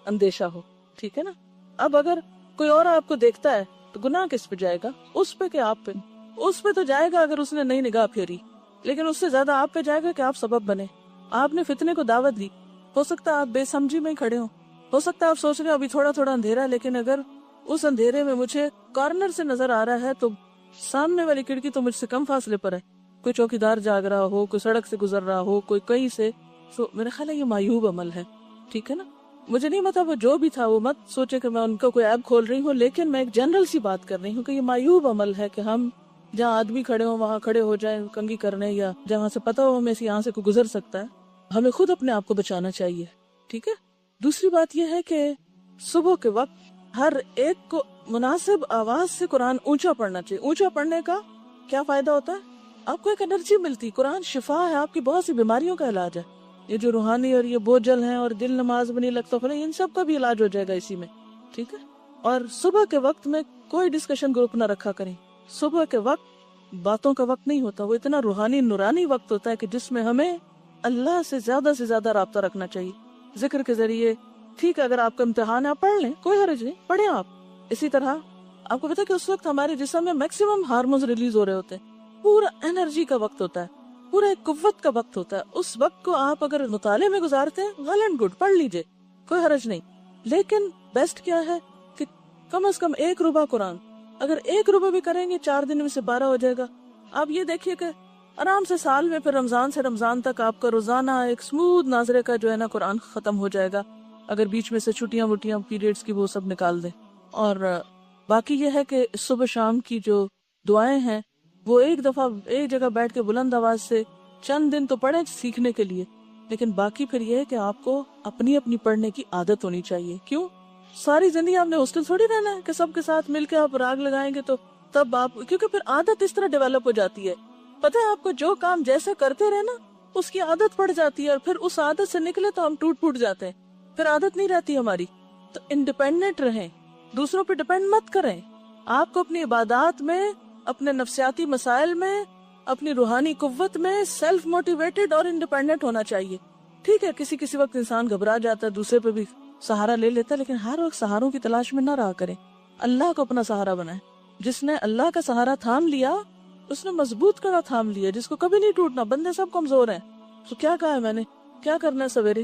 اندیشہ ہو. ٹھیک ہے نا؟ اب اگر کوئی اور آپ کو دیکھتا ہے تو گناہ کس پہ جائے گا؟ اس پہ کہ آپ پہ؟ اس پہ تو جائے گا اگر اس نے نئی نگاہ پھیری، لیکن اس سے زیادہ آپ پہ جائے گا کہ آپ سبب بنے. آپ نے فتنے کو دعوت دی. ہو سکتا ہے آپ بے سمجھی میں ہی کھڑے ہو سکتا ہے آپ سوچ رہے ابھی تھوڑا تھوڑا اندھیرا ہے، لیکن اگر اس اندھیرے میں مجھے کارنر سے نظر آ رہا ہے تو سامنے والی کھڑکی تو مجھ سے کم فاصلے پر ہے. کوئی چوکیدار جاگ رہا ہو، کوئی سڑک سے گزر رہا ہو، کوئی کہیں سے، تو میرا خیال ہے یہ معیوب عمل ہے. ٹھیک ہے نا؟ مجھے نہیں پتا وہ جو بھی تھا، وہ مت سوچے کہ میں ان کا کوئی عیب کھول رہی ہوں، لیکن میں ایک جنرل سی بات کر رہی ہوں کہ یہ معیوب عمل ہے کہ ہم جہاں آدمی کھڑے ہوں وہاں کھڑے ہو جائیں کنگھی کرنے، یا جہاں سے پتا ہو ہمیں یہاں سے کوئی گزر سکتا ہے. ہمیں خود اپنے آپ کو بچانا چاہیے. ٹھیک ہے؟ دوسری بات یہ ہے کہ صبح کے وقت ہر ایک کو مناسب آواز سے قرآن اونچا پڑھنا چاہیے. اونچا پڑھنے کا کیا فائدہ ہوتا ہے؟ آپ کو ایک انرجی ملتی. قرآن شفا ہے، آپ کی بہت سی بیماریوں کا علاج ہے. یہ جو روحانی اور یہ بوجھل ہیں اور دل نماز میں نہیں لگتا، ان سب کا بھی علاج ہو جائے گا اسی میں. ٹھیک ہے؟ اور صبح کے وقت میں کوئی ڈسکشن گروپ نہ رکھا کریں. صبح کے وقت باتوں کا وقت نہیں ہوتا، وہ اتنا روحانی نورانی وقت ہوتا ہے کہ جس میں ہمیں اللہ سے زیادہ رابطہ رکھنا چاہیے ذکر کے ذریعے. ٹھیک ہے، اگر آپ کا امتحان ہے آپ پڑھ لیں، کوئی حرج نہیں، پڑھیں آپ. اسی طرح آپ کو پتا کہ اس وقت ہمارے جسم میں میکسیمم ہارمونز ریلیز ہو رہے ہوتے ہیں. پورا انرجی کا وقت ہوتا ہے، پورا ایک قوت کا وقت ہوتا ہے. اس وقت کو آپ اگر مطالعے میں گزارتے ہیں ویل اینڈ گڈ، پڑھ لیجئے، کوئی حرج نہیں. لیکن بیسٹ کیا ہے کہ کم از کم 1 ربع قرآن. اگر 1 ربع بھی کریں گے 4 دن میں سے 12 ہو جائے گا. آپ یہ دیکھیے کہ آرام سے سال میں پھر رمضان سے رمضان تک آپ کا روزانہ ایک سموتھ ناظرے کا جو ہے نا قرآن ختم ہو جائے گا، اگر بیچ میں سے چھٹیاں وٹیاں پیریڈز کی وہ سب نکال دیں. اور باقی یہ ہے کہ صبح شام کی جو دعائیں ہیں وہ ایک دفعہ ایک جگہ بیٹھ کے بلند آواز سے چند دن تو پڑھیں سیکھنے کے لیے، لیکن باقی پھر یہ ہے کہ آپ کو اپنی اپنی پڑھنے کی عادت ہونی چاہیے. کیوں؟ ساری زندگی آپ نے ہاسٹل تھوڑی رہنا ہے کہ سب کے ساتھ مل کے آپ راگ لگائیں گے تو تب آپ، کیونکہ پھر عادت اس طرح ڈیولپ ہو جاتی ہے. پتہ ہے آپ کو جو کام جیسے کرتے رہے نا اس کی عادت پڑ جاتی ہے، اور پھر اس عادت سے نکلے تو ہم ٹوٹ پھوٹ جاتے ہیں، پھر عادت نہیں رہتی ہماری. تو انڈیپینڈنٹ رہیں، دوسروں پہ ڈیپینڈ مت کریں. آپ کو اپنی عبادات میں، اپنے نفسیاتی مسائل میں، اپنی روحانی قوت میں سیلف موٹیویٹڈ اور انڈیپینڈنٹ ہونا چاہیے. ٹھیک ہے کسی وقت انسان گھبرا جاتا ہے، دوسرے پہ بھی سہارا لے لیتا ہے، لیکن ہر وقت سہاروں کی تلاش میں نہ رہا کریں. اللہ کو اپنا سہارا بنائیں. جس نے اللہ کا سہارا تھام لیا اس نے مضبوط کڑا تھام لیا، جس کو کبھی نہیں ٹوٹنا. بندے سب کمزور ہیں. تو کیا کہا ہے میں نے، کیا کرنا ہے سویرے؟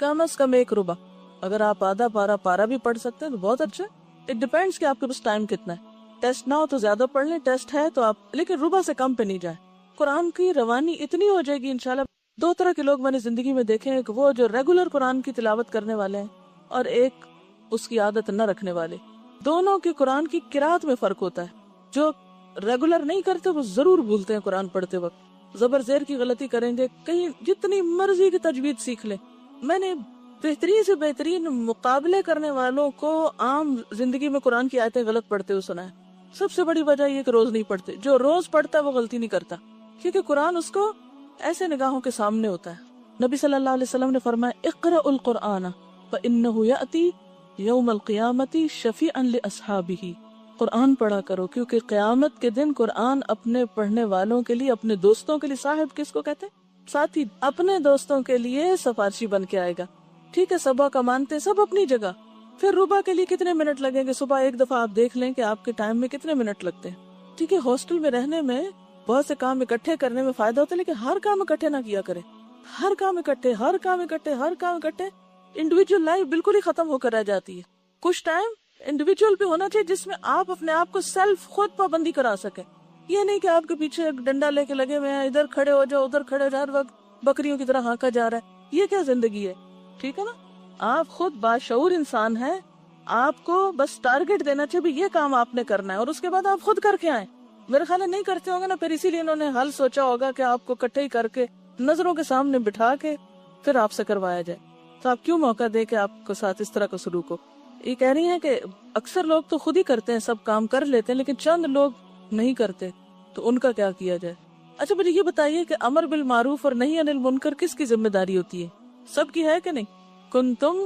کم از کم 1 ربع. اگر آپ آدھا پارا بھی پڑھ سکتے ہیں تو بہت اچھا. اٹ ڈیپینڈس کہ آپ کے پاس ٹائم کتنا ہے. ٹیسٹ نہ ہو تو زیادہ پڑھ لیں، ٹیسٹ ہے تو آپ، لیکن ربع سے کم پہ نہیں جائیں. قرآن کی روانی اتنی ہو جائے گی انشاءاللہ. 2 طرح کے لوگ میں نے زندگی میں دیکھے ہیں، کہ وہ جو ریگولر قرآن کی تلاوت کرنے والے ہیں اور ایک اس کی عادت نہ رکھنے والے. دونوں کے قرآن کی قرات میں فرق ہوتا ہے. جو ریگولر نہیں کرتے وہ ضرور بھولتے ہیں قرآن پڑھتے وقت، زبر زیر کی غلطی کریں گے، کہیں جتنی مرضی کی تجوید سیکھ لیں. میں نے بہترین سے بہترین مقابلے کرنے والوں کو عام زندگی میں قرآن کی آیتیں غلط پڑھتے ہوئے سنا ہے. سب سے بڑی وجہ یہ کہ روز نہیں پڑھتے. جو روز پڑھتا ہے وہ غلطی نہیں کرتا، کیونکہ قرآن اس کو ایسے نگاہوں کے سامنے ہوتا ہے. نبی صلی اللہ علیہ وسلم نے فرمایا اقرأ القرآن فإنه یأتی یوم القیامت شفیعا لأصحابہ. قرآن پڑھا کرو کیونکہ قیامت کے دن قرآن اپنے پڑھنے والوں کے لیے، اپنے دوستوں کے لیے، صاحب کس کو کہتے ہیں؟ ساتھی. اپنے دوستوں کے لیے سفارشی بن کے آئے گا. ٹھیک ہے، صبح کا مانتے سب اپنی جگہ. پھر ربع کے لیے کتنے منٹ لگیں گے؟ صبح ایک دفعہ آپ دیکھ لیں کہ آپ کے ٹائم میں کتنے منٹ لگتے ہیں. ٹھیک ہے، ہاسٹل میں رہنے میں بہت سے کام اکٹھے کرنے میں فائدہ ہوتا ہے، لیکن ہر کام اکٹھے نہ کیا کریں. ہر کام اکٹھے انڈیویجول لائف بالکل ہی ختم ہو کر رہ جاتی ہے. کچھ ٹائم انڈیویجول بھی ہونا چاہیے جس میں آپ اپنے آپ کو سیلف خود پابندی کرا سکیں. یہ نہیں کہ آپ کے پیچھے ایک ڈنڈا لے کے لگے ہوئے ہیں، ادھر کھڑے ہو جاؤ ادھر کھڑے ہو جاؤ، ہر وقت بکریوں کی طرح ہانکا جا رہا ہے. یہ کیا زندگی ہے؟ ٹھیک ہے نا؟ آپ خود باشعور انسان ہیں، آپ کو بس ٹارگٹ دینا چاہیے بھی یہ کام آپ نے کرنا ہے، اور اس کے بعد آپ خود کر کے آئیں. میرے خیال ہے نہیں کرتے ہوں گے نا، پھر اسی لیے انہوں نے حل سوچا ہوگا کہ آپ کو اکٹھے ہی کر کے نظروں کے سامنے بٹھا کے پھر آپ سے کروایا جائے. تو آپ کیوں موقع دے کہ آپ کو ساتھ اس طرح کا سلوک ہو؟ یہ کہہ رہی ہیں کہ اکثر لوگ تو خود ہی کرتے ہیں، سب کام کر لیتے ہیں، لیکن چند لوگ نہیں کرتے، تو ان کا کیا کیا جائے؟ اچھا مجھے یہ بتائیے کہ امر بالمعروف اور نہی عن المنکر کس کی ذمہ داری ہوتی ہے؟ سب کی ہے کہ نہیں؟ کنتم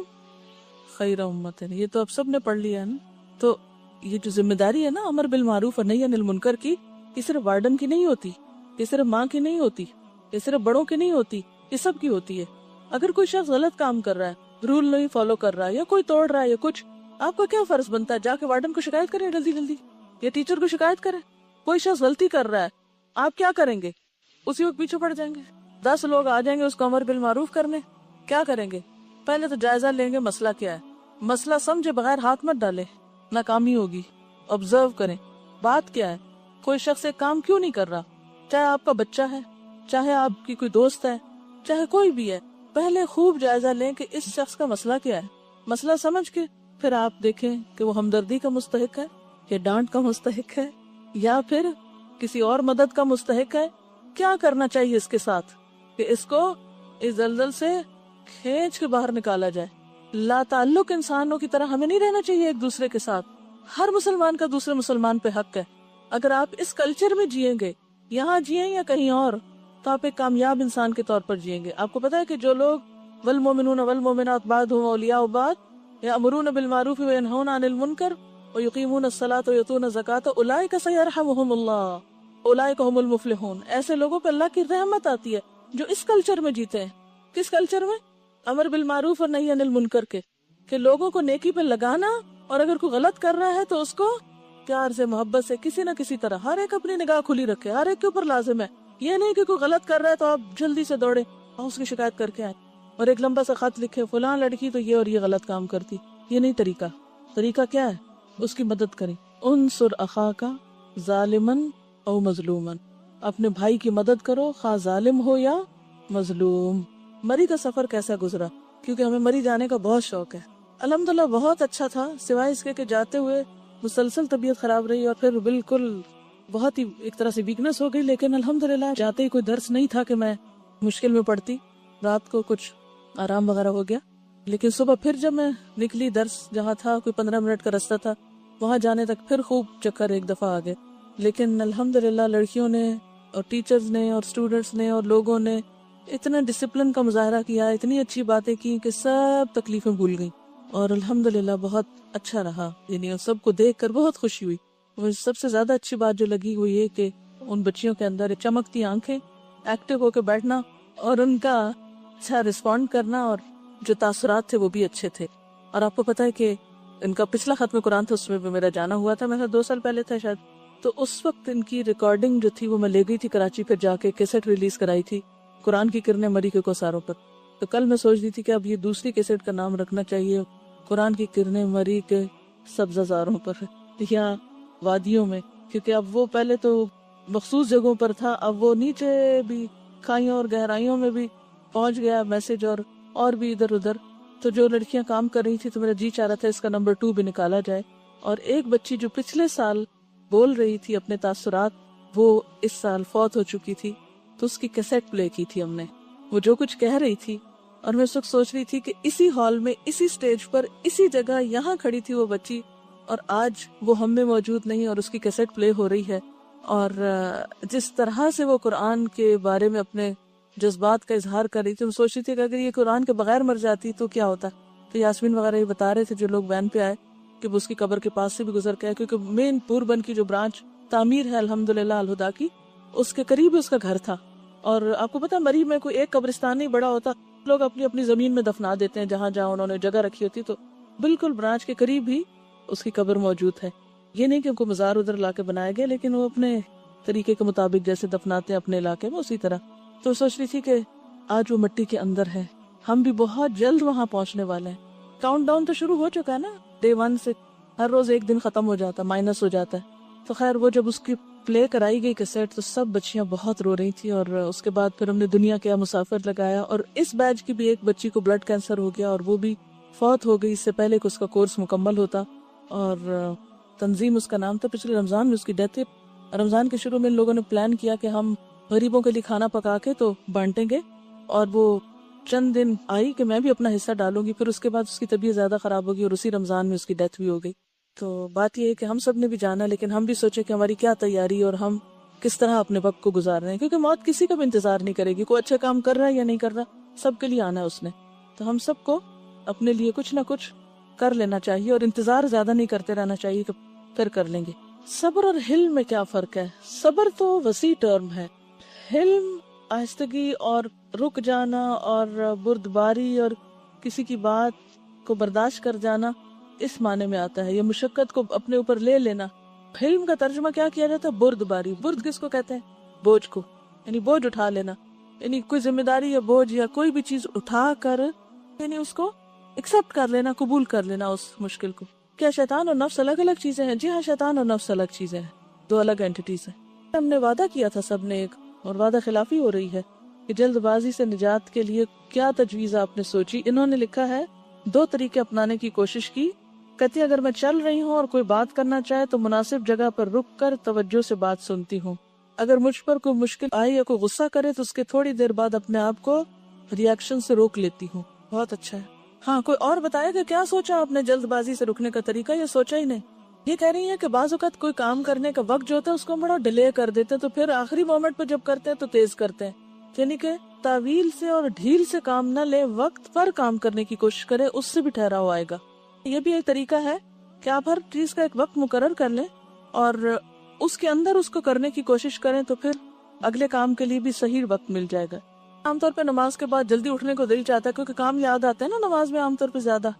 خیر امت، یہ تو اب سب نے پڑھ لیا ہے نا. تو یہ جو ذمہ داری ہے نا امر بالمعروف اور نہی عن المنکر کی، یہ صرف وارڈن کی نہیں ہوتی، یہ صرف ماں کی نہیں ہوتی، یہ صرف بڑوں کی نہیں ہوتی، یہ سب کی ہوتی ہے. اگر کوئی شخص غلط کام کر رہا ہے، رول نہیں فالو کر رہا ہے، یا کوئی توڑ رہا ہے یا کچھ، آپ کا کیا فرض بنتا ہے؟ جا کے وارڈن کو شکایت کریں جلدی جلدی، یا ٹیچر کو شکایت کریں. کوئی شخص غلطی کر رہا ہے، آپ کیا کریں گے؟ اسی وقت پیچھے پڑ جائیں گے، 10 لوگ آ جائیں گے اس کو امر بالمعروف کرنے. کیا کریں گے؟ پہلے تو جائزہ لیں گے مسئلہ کیا ہے، مسئلہ سمجھے بغیر ہاتھ مت ڈالے، ناکامی ہوگی. آبزرو کریں بات کیا ہے، کوئی شخص ایک کام کیوں نہیں کر رہا، چاہے آپ کا بچہ ہے، چاہے آپ کی کوئی دوست ہے، چاہے کوئی بھی ہے. پہلے خوب جائزہ لیں کہ اس شخص کا مسئلہ کیا ہے. مسئلہ سمجھ کے پھر آپ دیکھیں کہ وہ ہمدردی کا مستحق ہے یا ڈانٹ کا مستحق ہے یا پھر کسی اور مدد کا مستحق ہے. کیا کرنا چاہیے اس کے ساتھ کہ اس کو اس دلدل سے کھینچ کے باہر نکالا جائے. لا تعلق انسانوں کی طرح ہمیں نہیں رہنا چاہیے ایک دوسرے کے ساتھ. ہر مسلمان کا دوسرے مسلمان پہ حق ہے. اگر آپ اس کلچر میں جیئیں گے، یہاں جیئیں یا کہیں اور، تو آپ ایک کامیاب انسان کے طور پر جیئیں گے. آپ کو پتا ہے کہ جو لوگ والمؤمنون والمؤمنات بعضهم اولیاء بعض یأمرون بالمعروف وینہون عن المنکر ویقیمون الصلاۃ ویؤتون الزکاۃ اولئک سیرحمهم اللہ اولئک هم المفلحون. ایسے لوگوں پہ اللہ کی رحمت آتی ہے جو اس کلچر میں جیتے ہیں. کس کلچر میں؟ امر بالمعروف اور نہی عن المنکر کے، کہ لوگوں کو نیکی پہ لگانا، اور اگر کوئی غلط کر رہا ہے تو اس کو پیار سے محبت سے کسی نہ کسی طرح، ہر ایک اپنی نگاہ کھلی رکھے، ہر ایک کے اوپر لازم ہے. یہ نہیں کہ کوئی غلط کر رہا ہے تو آپ جلدی سے دوڑے اور اس کی شکایت کر کے آئے اور ایک لمبا سا خط لکھے فلاں لڑکی تو یہ اور یہ غلط کام کرتی. یہ نہیں طریقہ. طریقہ کیا ہے؟ اس کی مدد کریں. انصر اخاک ظالما او مظلوما، اپنے بھائی کی مدد کرو خواہ ظالم ہو یا مظلوم. مری کا سفر کیسا گزرا؟ کیونکہ ہمیں مری جانے کا بہت شوق ہے. الحمدللہ بہت اچھا تھا، سوائے اس کے کہ جاتے ہوئے مسلسل طبیعت خراب رہی اور پھر بالکل بہت ہی ایک طرح سے ویکنس ہو گئی. لیکن الحمدللہ جاتے ہی کوئی درس نہیں تھا کہ میں مشکل میں پڑتی. رات کو کچھ آرام وغیرہ ہو گیا، لیکن صبح پھر جب میں نکلی درس جہاں تھا کوئی 15 منٹ کا راستہ تھا، وہاں جانے تک پھر خوب چکر ایک دفعہ آ گئے. لیکن الحمدللہ لڑکیوں نے اور ٹیچرز نے اور اسٹوڈنٹس نے اور لوگوں نے اتنا ڈسپلن کا مظاہرہ کیا، اتنی اچھی باتیں کی کہ سب تکلیفیں بھول گئیں اور الحمدللہ بہت اچھا رہا. یعنی سب کو دیکھ کر بہت خوشی ہوئی. مجھے سب سے زیادہ اچھی بات جو لگی وہ یہ کہ ان بچیوں کے اندر چمکتی آنکھیں، ایکٹیو ہو کے بیٹھنا اور ان کا اچھا رسپونڈ کرنا، اور جو تاثرات تھے وہ بھی اچھے تھے. اور آپ کو پتا ہے کہ ان کا پچھلا ختم قرآن تھا، اس میں بھی میرا جانا ہوا تھا، میرا 2 سال پہلے تھا شاید. تو اس وقت ان کی ریکارڈنگ جو تھی وہ میں لے گئی تھی کراچی، پھر جا کے کیسٹ ریلیز کرائی تھی قرآن کی کرنیں مری کے کوثاروں پر. تو کل میں سوچ رہی تھی کہ اب یہ دوسری کیسٹ کا نام رکھنا چاہیے قرآن کی کرنیں مری کے سبزہ زاروں پر یا وادیوں میں، کیونکہ اب وہ پہلے تو مخصوص جگہوں پر تھا، اب وہ نیچے بھی کھائیوں اور گہرائیوں میں بھی پہنچ گیا میسج، اور بھی ادھر ادھر. تو جو لڑکیاں کام کر رہی تھی تو میرا جی چاہ رہا تھا اس کا نمبر 2 بھی نکالا جائے. اور ایک بچی جو پچھلے سال بول رہی تھی اپنے تاثرات، وہ اس سال فوت ہو چکی تھی، تو اس کی کیسٹ پلے کی تھی ہم نے، وہ جو کچھ کہہ رہی تھی. اور میں اس وقت سوچ رہی تھی کہ اسی ہال میں، اسی سٹیج پر، اسی جگہ یہاں کھڑی تھی وہ بچی، اور آج وہ ہم میں موجود نہیں اور اس کی کیسٹ پلے ہو رہی ہے. اور جس طرح سے وہ قرآن کے بارے میں اپنے جذبات کا اظہار کر رہی تھی، میں سوچ رہی تھی کہ اگر یہ قرآن کے بغیر مر جاتی تو کیا ہوتا. تو یاسمین وغیرہ یہ بتا رہے تھے جو لوگ وین پہ آئے کہ وہ اس کی قبر کے پاس سے بھی گزر کے آئے، کیونکہ مین پوربند کی جو برانچ تعمیر ہے الحمدللہ الہدا کی، اس کے قریب ہی اس کا گھر تھا. اور آپ کو پتا مری میں کوئی ایک قبرستان نہیں بڑا ہوتا، لوگ اپنی اپنی زمین میں دفنا دیتے ہیں جہاں جہاں انہوں نے جگہ رکھی ہوتی. تو بالکل برانچ کے قریب ہی اس کی قبر موجود ہے. یہ نہیں کہ ان کو مزار ادھر لا کے بنایا گیا، لیکن وہ اپنے طریقے کے مطابق جیسے دفناتے ہیں اپنے علاقے میں اسی طرح. تو سوچ رہی تھی کہ آج وہ مٹی کے اندر ہے، ہم بھی بہت جلد وہاں پہنچنے والے ہیں. کاؤنٹ ڈاؤن تو شروع ہو چکا ہے نا، ڈے 1 سے ہر روز ایک دن ختم ہو جاتا، مائنس ہو جاتا ہے. تو خیر وہ جب اس کی پلے کرائی گئی کیسٹ تو سب بچیاں بہت رو رہی تھی. اور اس کے بعد پھر ہم نے دنیا کیا مسافر لگایا، اور اس بیچ کی بھی ایک بچی کو بلڈ کینسر ہو گیا اور وہ بھی فوت ہو گئی اس سے پہلے کہ اس کا کورس مکمل ہوتا. اور تنظیم اس کا نام تھا، پچھلے رمضان میں اس کی ڈیتھ. رمضان کے شروع میں ان لوگوں نے پلان کیا کہ ہم غریبوں کے لیے کھانا پکا کے تو بانٹیں گے، اور وہ چند دن آئی کہ میں بھی اپنا حصہ ڈالوں گی. پھر اس کے بعد اس کی طبیعت زیادہ خراب ہوگی اور اسی رمضان میں اس کی ڈیتھ بھی ہو گئی. تو بات یہ ہے کہ ہم سب نے بھی جانا، لیکن ہم بھی سوچے کہ ہماری کیا تیاری اور ہم کس طرح اپنے وقت کو گزار رہے ہیں، کیونکہ موت کسی کا بھی انتظار نہیں کرے گی. کوئی اچھا کام کر رہا ہے یا نہیں کر رہا، سب کے لیے آنا ہے اس نے. تو ہم سب کو اپنے لیے کچھ نہ کچھ کر لینا چاہیے اور انتظار زیادہ نہیں کرتے رہنا چاہیے کہ پھر کر لیں گے۔ صبر اور حلم میں کیا فرق ہے؟ صبر تو وسیع ٹرم ہے، حلم آہستگی اور رک جانا اور بردباری اور کسی کی بات کو برداشت کر جانا اس معنی میں آتا ہے، یہ مشقت کو اپنے اوپر لے لینا۔ حلم کا ترجمہ کیا کیا جاتا ہے؟ بردباری۔ برد کس کو کہتے ہیں؟ بوجھ کو، یعنی بوجھ اٹھا لینا، یعنی کوئی ذمہ داری یا بوجھ یا کوئی بھی چیز اٹھا کر یعنی اس کو ایکسپٹ کر لینا، قبول کر لینا اس مشکل کو۔ کیا شیطان اور نفس الگ الگ چیزیں ہیں؟ جی ہاں، شیطان اور نفس الگ چیزیں ہیں، دو الگ اینٹیز ہیں۔ ہم نے وعدہ کیا تھا سب نے ایک، اور وعدہ خلافی ہو رہی ہے کہ جلد بازی سے نجات کے لیے کیا تجویز آپ نے سوچی؟ انہوں نے لکھا ہے 2 طریقے اپنانے کی کوشش کی۔ کہتی اگر میں چل رہی ہوں اور کوئی بات کرنا چاہے تو مناسب جگہ پر رک کر توجہ سے بات سنتی ہوں۔ اگر مجھ پر کوئی مشکل آئی یا کوئی غصہ کرے تو اس کے تھوڑی دیر بعد اپنے آپ کو ری ایکشن سے روک لیتی ہوں۔ بہت اچھا ہے۔ ہاں، کوئی اور بتائے کہ کیا سوچا آپ نے جلد بازی سے رکنے کا طریقہ، یا سوچا ہی نہیں؟ یہ کہہ رہی ہیں کہ بعض اوقات کوئی کام کرنے کا وقت جو ہوتا ہے اس کو بڑا ڈیلے کر دیتے ہیں، تو پھر آخری مومنٹ پہ جب کرتے ہیں تو تیز کرتے ہیں، یعنی کہ تعویل سے اور ڈھیل سے کام نہ لے، وقت پر کام کرنے کی کوشش کرے، اس سے بھی ٹھہراؤ آئے گا۔ یہ بھی ایک طریقہ ہے کہ آپ ہر چیز کا ایک وقت مقرر کر لیں اور اس کے اندر اس کو کرنے کی کوشش کریں، تو پھر اگلے کام کے لیے بھی صحیح وقت مل جائے گا۔ عام طور پہ نماز کے بعد جلدی اٹھنے کو دل چاہتا ہے کیونکہ کام یاد آتے ہیں نا نماز میں عام طور پہ زیادہ،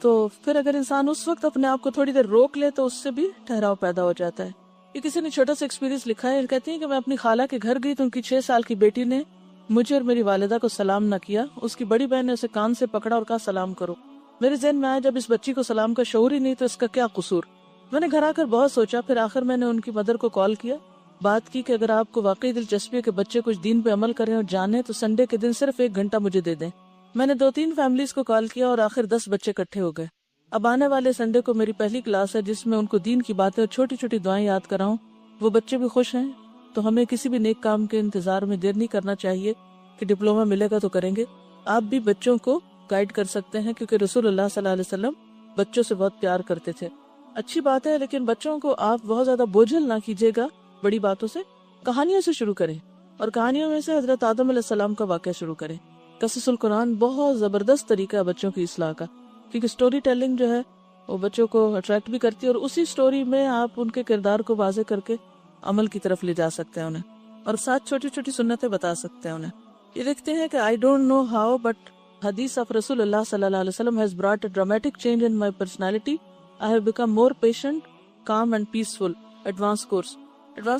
تو پھر اگر انسان اس وقت اپنے آپ کو تھوڑی دیر روک لے تو اس سے بھی ٹھہراؤ پیدا ہو جاتا ہے۔ یہ کسی نے چھوٹا سا ایکسپیرینس لکھا ہے، کہتی ہیں کہ میں اپنی خالہ کے گھر گئی تو ان کی 6 سال کی بیٹی نے مجھے اور میری والدہ کو سلام نہ کیا۔ اس کی بڑی بہن نے اسے کان سے پکڑا اور کہا سلام کرو۔ میرے ذہن میں آیا جب اس بچی کو سلام کا شعور ہی نہیں تو اس کا کیا قصور۔ میں نے گھر آ کر بہت سوچا، پھر آخر میں نے ان کی مدر کو کال کیا، بات کی کہ اگر آپ کو واقعی دلچسپی ہے کہ بچے کچھ دین پہ عمل کریں اور جانیں تو سنڈے کے دن صرف 1 گھنٹہ مجھے دے دیں۔ میں نے 2-3 فیملیز کو کال کیا اور آخر 10 بچے اکٹھے ہو گئے۔ اب آنے والے سنڈے کو میری پہلی کلاس ہے جس میں ان کو دین کی باتیں اور چھوٹی چھوٹی دعائیں یاد کراؤں۔ وہ بچے بھی خوش ہیں، تو ہمیں کسی بھی نیک کام کے انتظار میں دیر نہیں کرنا چاہیے کہ ڈپلومہ ملے گا تو کریں گے۔ آپ بھی بچوں کو گائیڈ کر سکتے ہیں کیونکہ رسول اللہ صلی اللہ علیہ وسلم بچوں سے بہت پیار کرتے تھے۔ اچھی بات ہے، لیکن بچوں کو آپ بہت زیادہ بوجھل نہ کیجیے گا بڑی باتوں سے، کہانیوں سے شروع کریں، اور کہانیوں میں سے حضرت آدم علیہ السلام کا واقعہ شروع کریں۔ قصص القرآن بہت زبردست طریقہ ہے بچوں کی اصلاح کا، کیونکہ سٹوری ٹیلنگ جو ہے وہ بچوں کو اٹریکٹ بھی کرتی ہے، اور اسی سٹوری میں آپ ان کے کردار کو واضح کر کے عمل کی طرف لے جا سکتے ہیں انہیں، اور ساتھ چھوٹی چھوٹی سنتیں بتا سکتے ہیں انہیں۔ یہ لکھتے ہیں کہ I don't know how but hadith of رسول اللہ صلی اللہ علیہ وسلم has brought a dramatic change in my personality. I have become more patient, calm and peaceful. Advance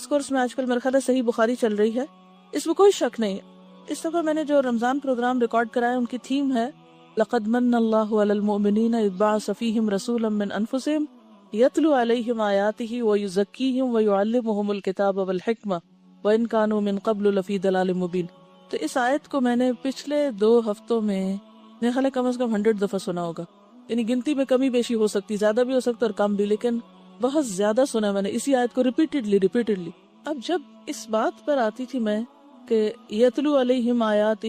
course میں آج کل میرے خیال ہے صحیح بخاری چل رہی ہے، اس میں کوئی شک نہیں۔ اس دفعہ میں نے جو رمضان پروگرام ریکارڈ کرایا ان کی تھیم ہے لقد من اللہ علی المؤمنین اذ بعث فیہم رسولا من انفسہم یتلو علیہم آیاتہ ویزکیہم ویعلمہم الکتاب والحکمہ وان کانوا من قبل لفی ضلال مبین۔ تو اس آیت کو میں نے پچھلے 2 ہفتوں میں میرے خیال ہے کم از کم 100 دفعہ سنا ہوگا، یعنی گنتی میں کمی بیشی ہو سکتی، زیادہ بھی ہو سکتا اور کم بھی، لیکن بہت زیادہ سنا میں نے اسی آیت کو ریپیٹڈلی۔ اب جب اس بات پر آتی تھی میں کہ یتلو علیہم آیاتہ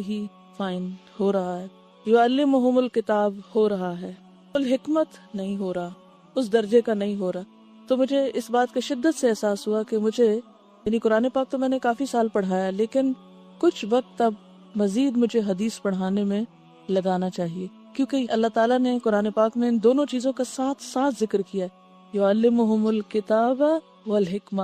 فائن ہو رہا ہے، یعلمہم الکتاب ہو رہا ہے، الحکمت نہیں ہو رہا، اس درجے کا نہیں ہو رہا، تو مجھے اس بات کا شدت سے احساس ہوا کہ مجھے یعنی قرآن پاک تو میں نے کافی سال پڑھایا، لیکن کچھ وقت اب مزید مجھے حدیث پڑھانے میں لگانا چاہیے، کیونکہ اللہ تعالیٰ نے قرآن پاک میں ان دونوں چیزوں کا ساتھ ساتھ ذکر کیا ہے، یعلمہم الکتاب والحکمہ۔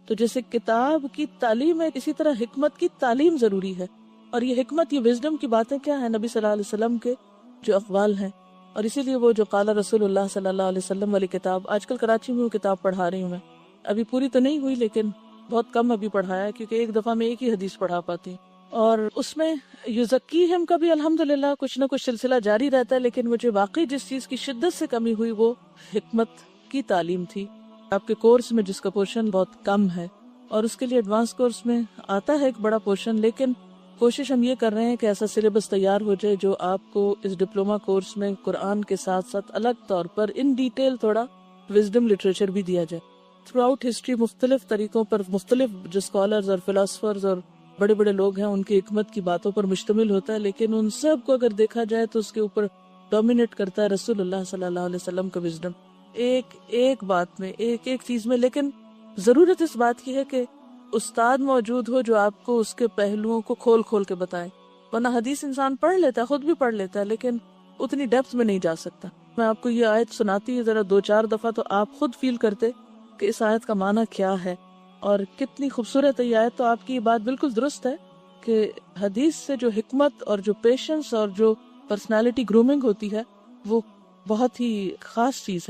تو جیسے کتاب کی تعلیم ہے، اسی طرح حکمت کی تعلیم ضروری ہے، اور یہ حکمت، یہ وزڈم کی باتیں کیا ہیں؟ نبی صلی اللہ علیہ وسلم کے جو اقوال ہیں، اور اسی لیے وہ جو قال رسول اللہ صلی اللہ علیہ وسلم والی کتاب، آج کل کراچی میں وہ کتاب پڑھا رہی ہوں میں، ابھی پوری تو نہیں ہوئی لیکن بہت کم ابھی پڑھایا ہے، کیونکہ ایک دفعہ میں ایک ہی حدیث پڑھا پاتی، اور اس میں یزکیہم کا بھی الحمدللہ کچھ نہ کچھ سلسلہ جاری رہتا ہے، لیکن مجھے واقعی جس چیز کی شدت سے کمی ہوئی وہ حکمت کی تعلیم تھی۔ آپ کے کورس میں جس کا پورشن بہت کم ہے، اور اس کے لیے ایڈوانس کورس میں آتا ہے ایک بڑا پورشن، لیکن کوشش ہم یہ کر رہے ہیں کہ ایسا سلیبس تیار ہو جائے جو آپ کو اس ڈپلومہ کورس میں قرآن کے ساتھ ساتھ الگ طور پر ان ڈیٹیل تھوڑا وزڈم لٹریچر بھی دیا جائے۔ تھرو آؤٹ ہسٹری مختلف طریقوں پر مختلف جو اسکالرز اور فلاسفرز اور بڑے بڑے لوگ ہیں ان کی حکمت کی باتوں پر مشتمل ہوتا ہے، لیکن ان سب کو اگر دیکھا جائے تو اس کے اوپر ڈومینیٹ کرتا ہے رسول اللہ صلی اللہ علیہ وسلم کا وزڈم، ایک بات میں، ایک چیز میں۔ لیکن ضرورت اس بات کی ہے کہ استاد موجود ہو جو آپ کو اس کے پہلوؤں کو کھول کے بتائے، ورنہ حدیث انسان پڑھ لیتا ہے، خود بھی پڑھ لیتا ہے، لیکن اتنی ڈیپتھ میں نہیں جا سکتا۔ میں آپ کو یہ آیت سناتی ہے ذرا 2-4 دفعہ تو آپ خود فیل کرتے کہ اس آیت کا معنی کیا ہے اور کتنی خوبصورت ہے یہ آیت۔ تو آپ کی یہ بات بالکل درست ہے کہ حدیث سے جو حکمت اور جو پیشنس اور جو پرسنالٹی گرومنگ ہوتی ہے وہ بہت ہی خاص چیز ہے۔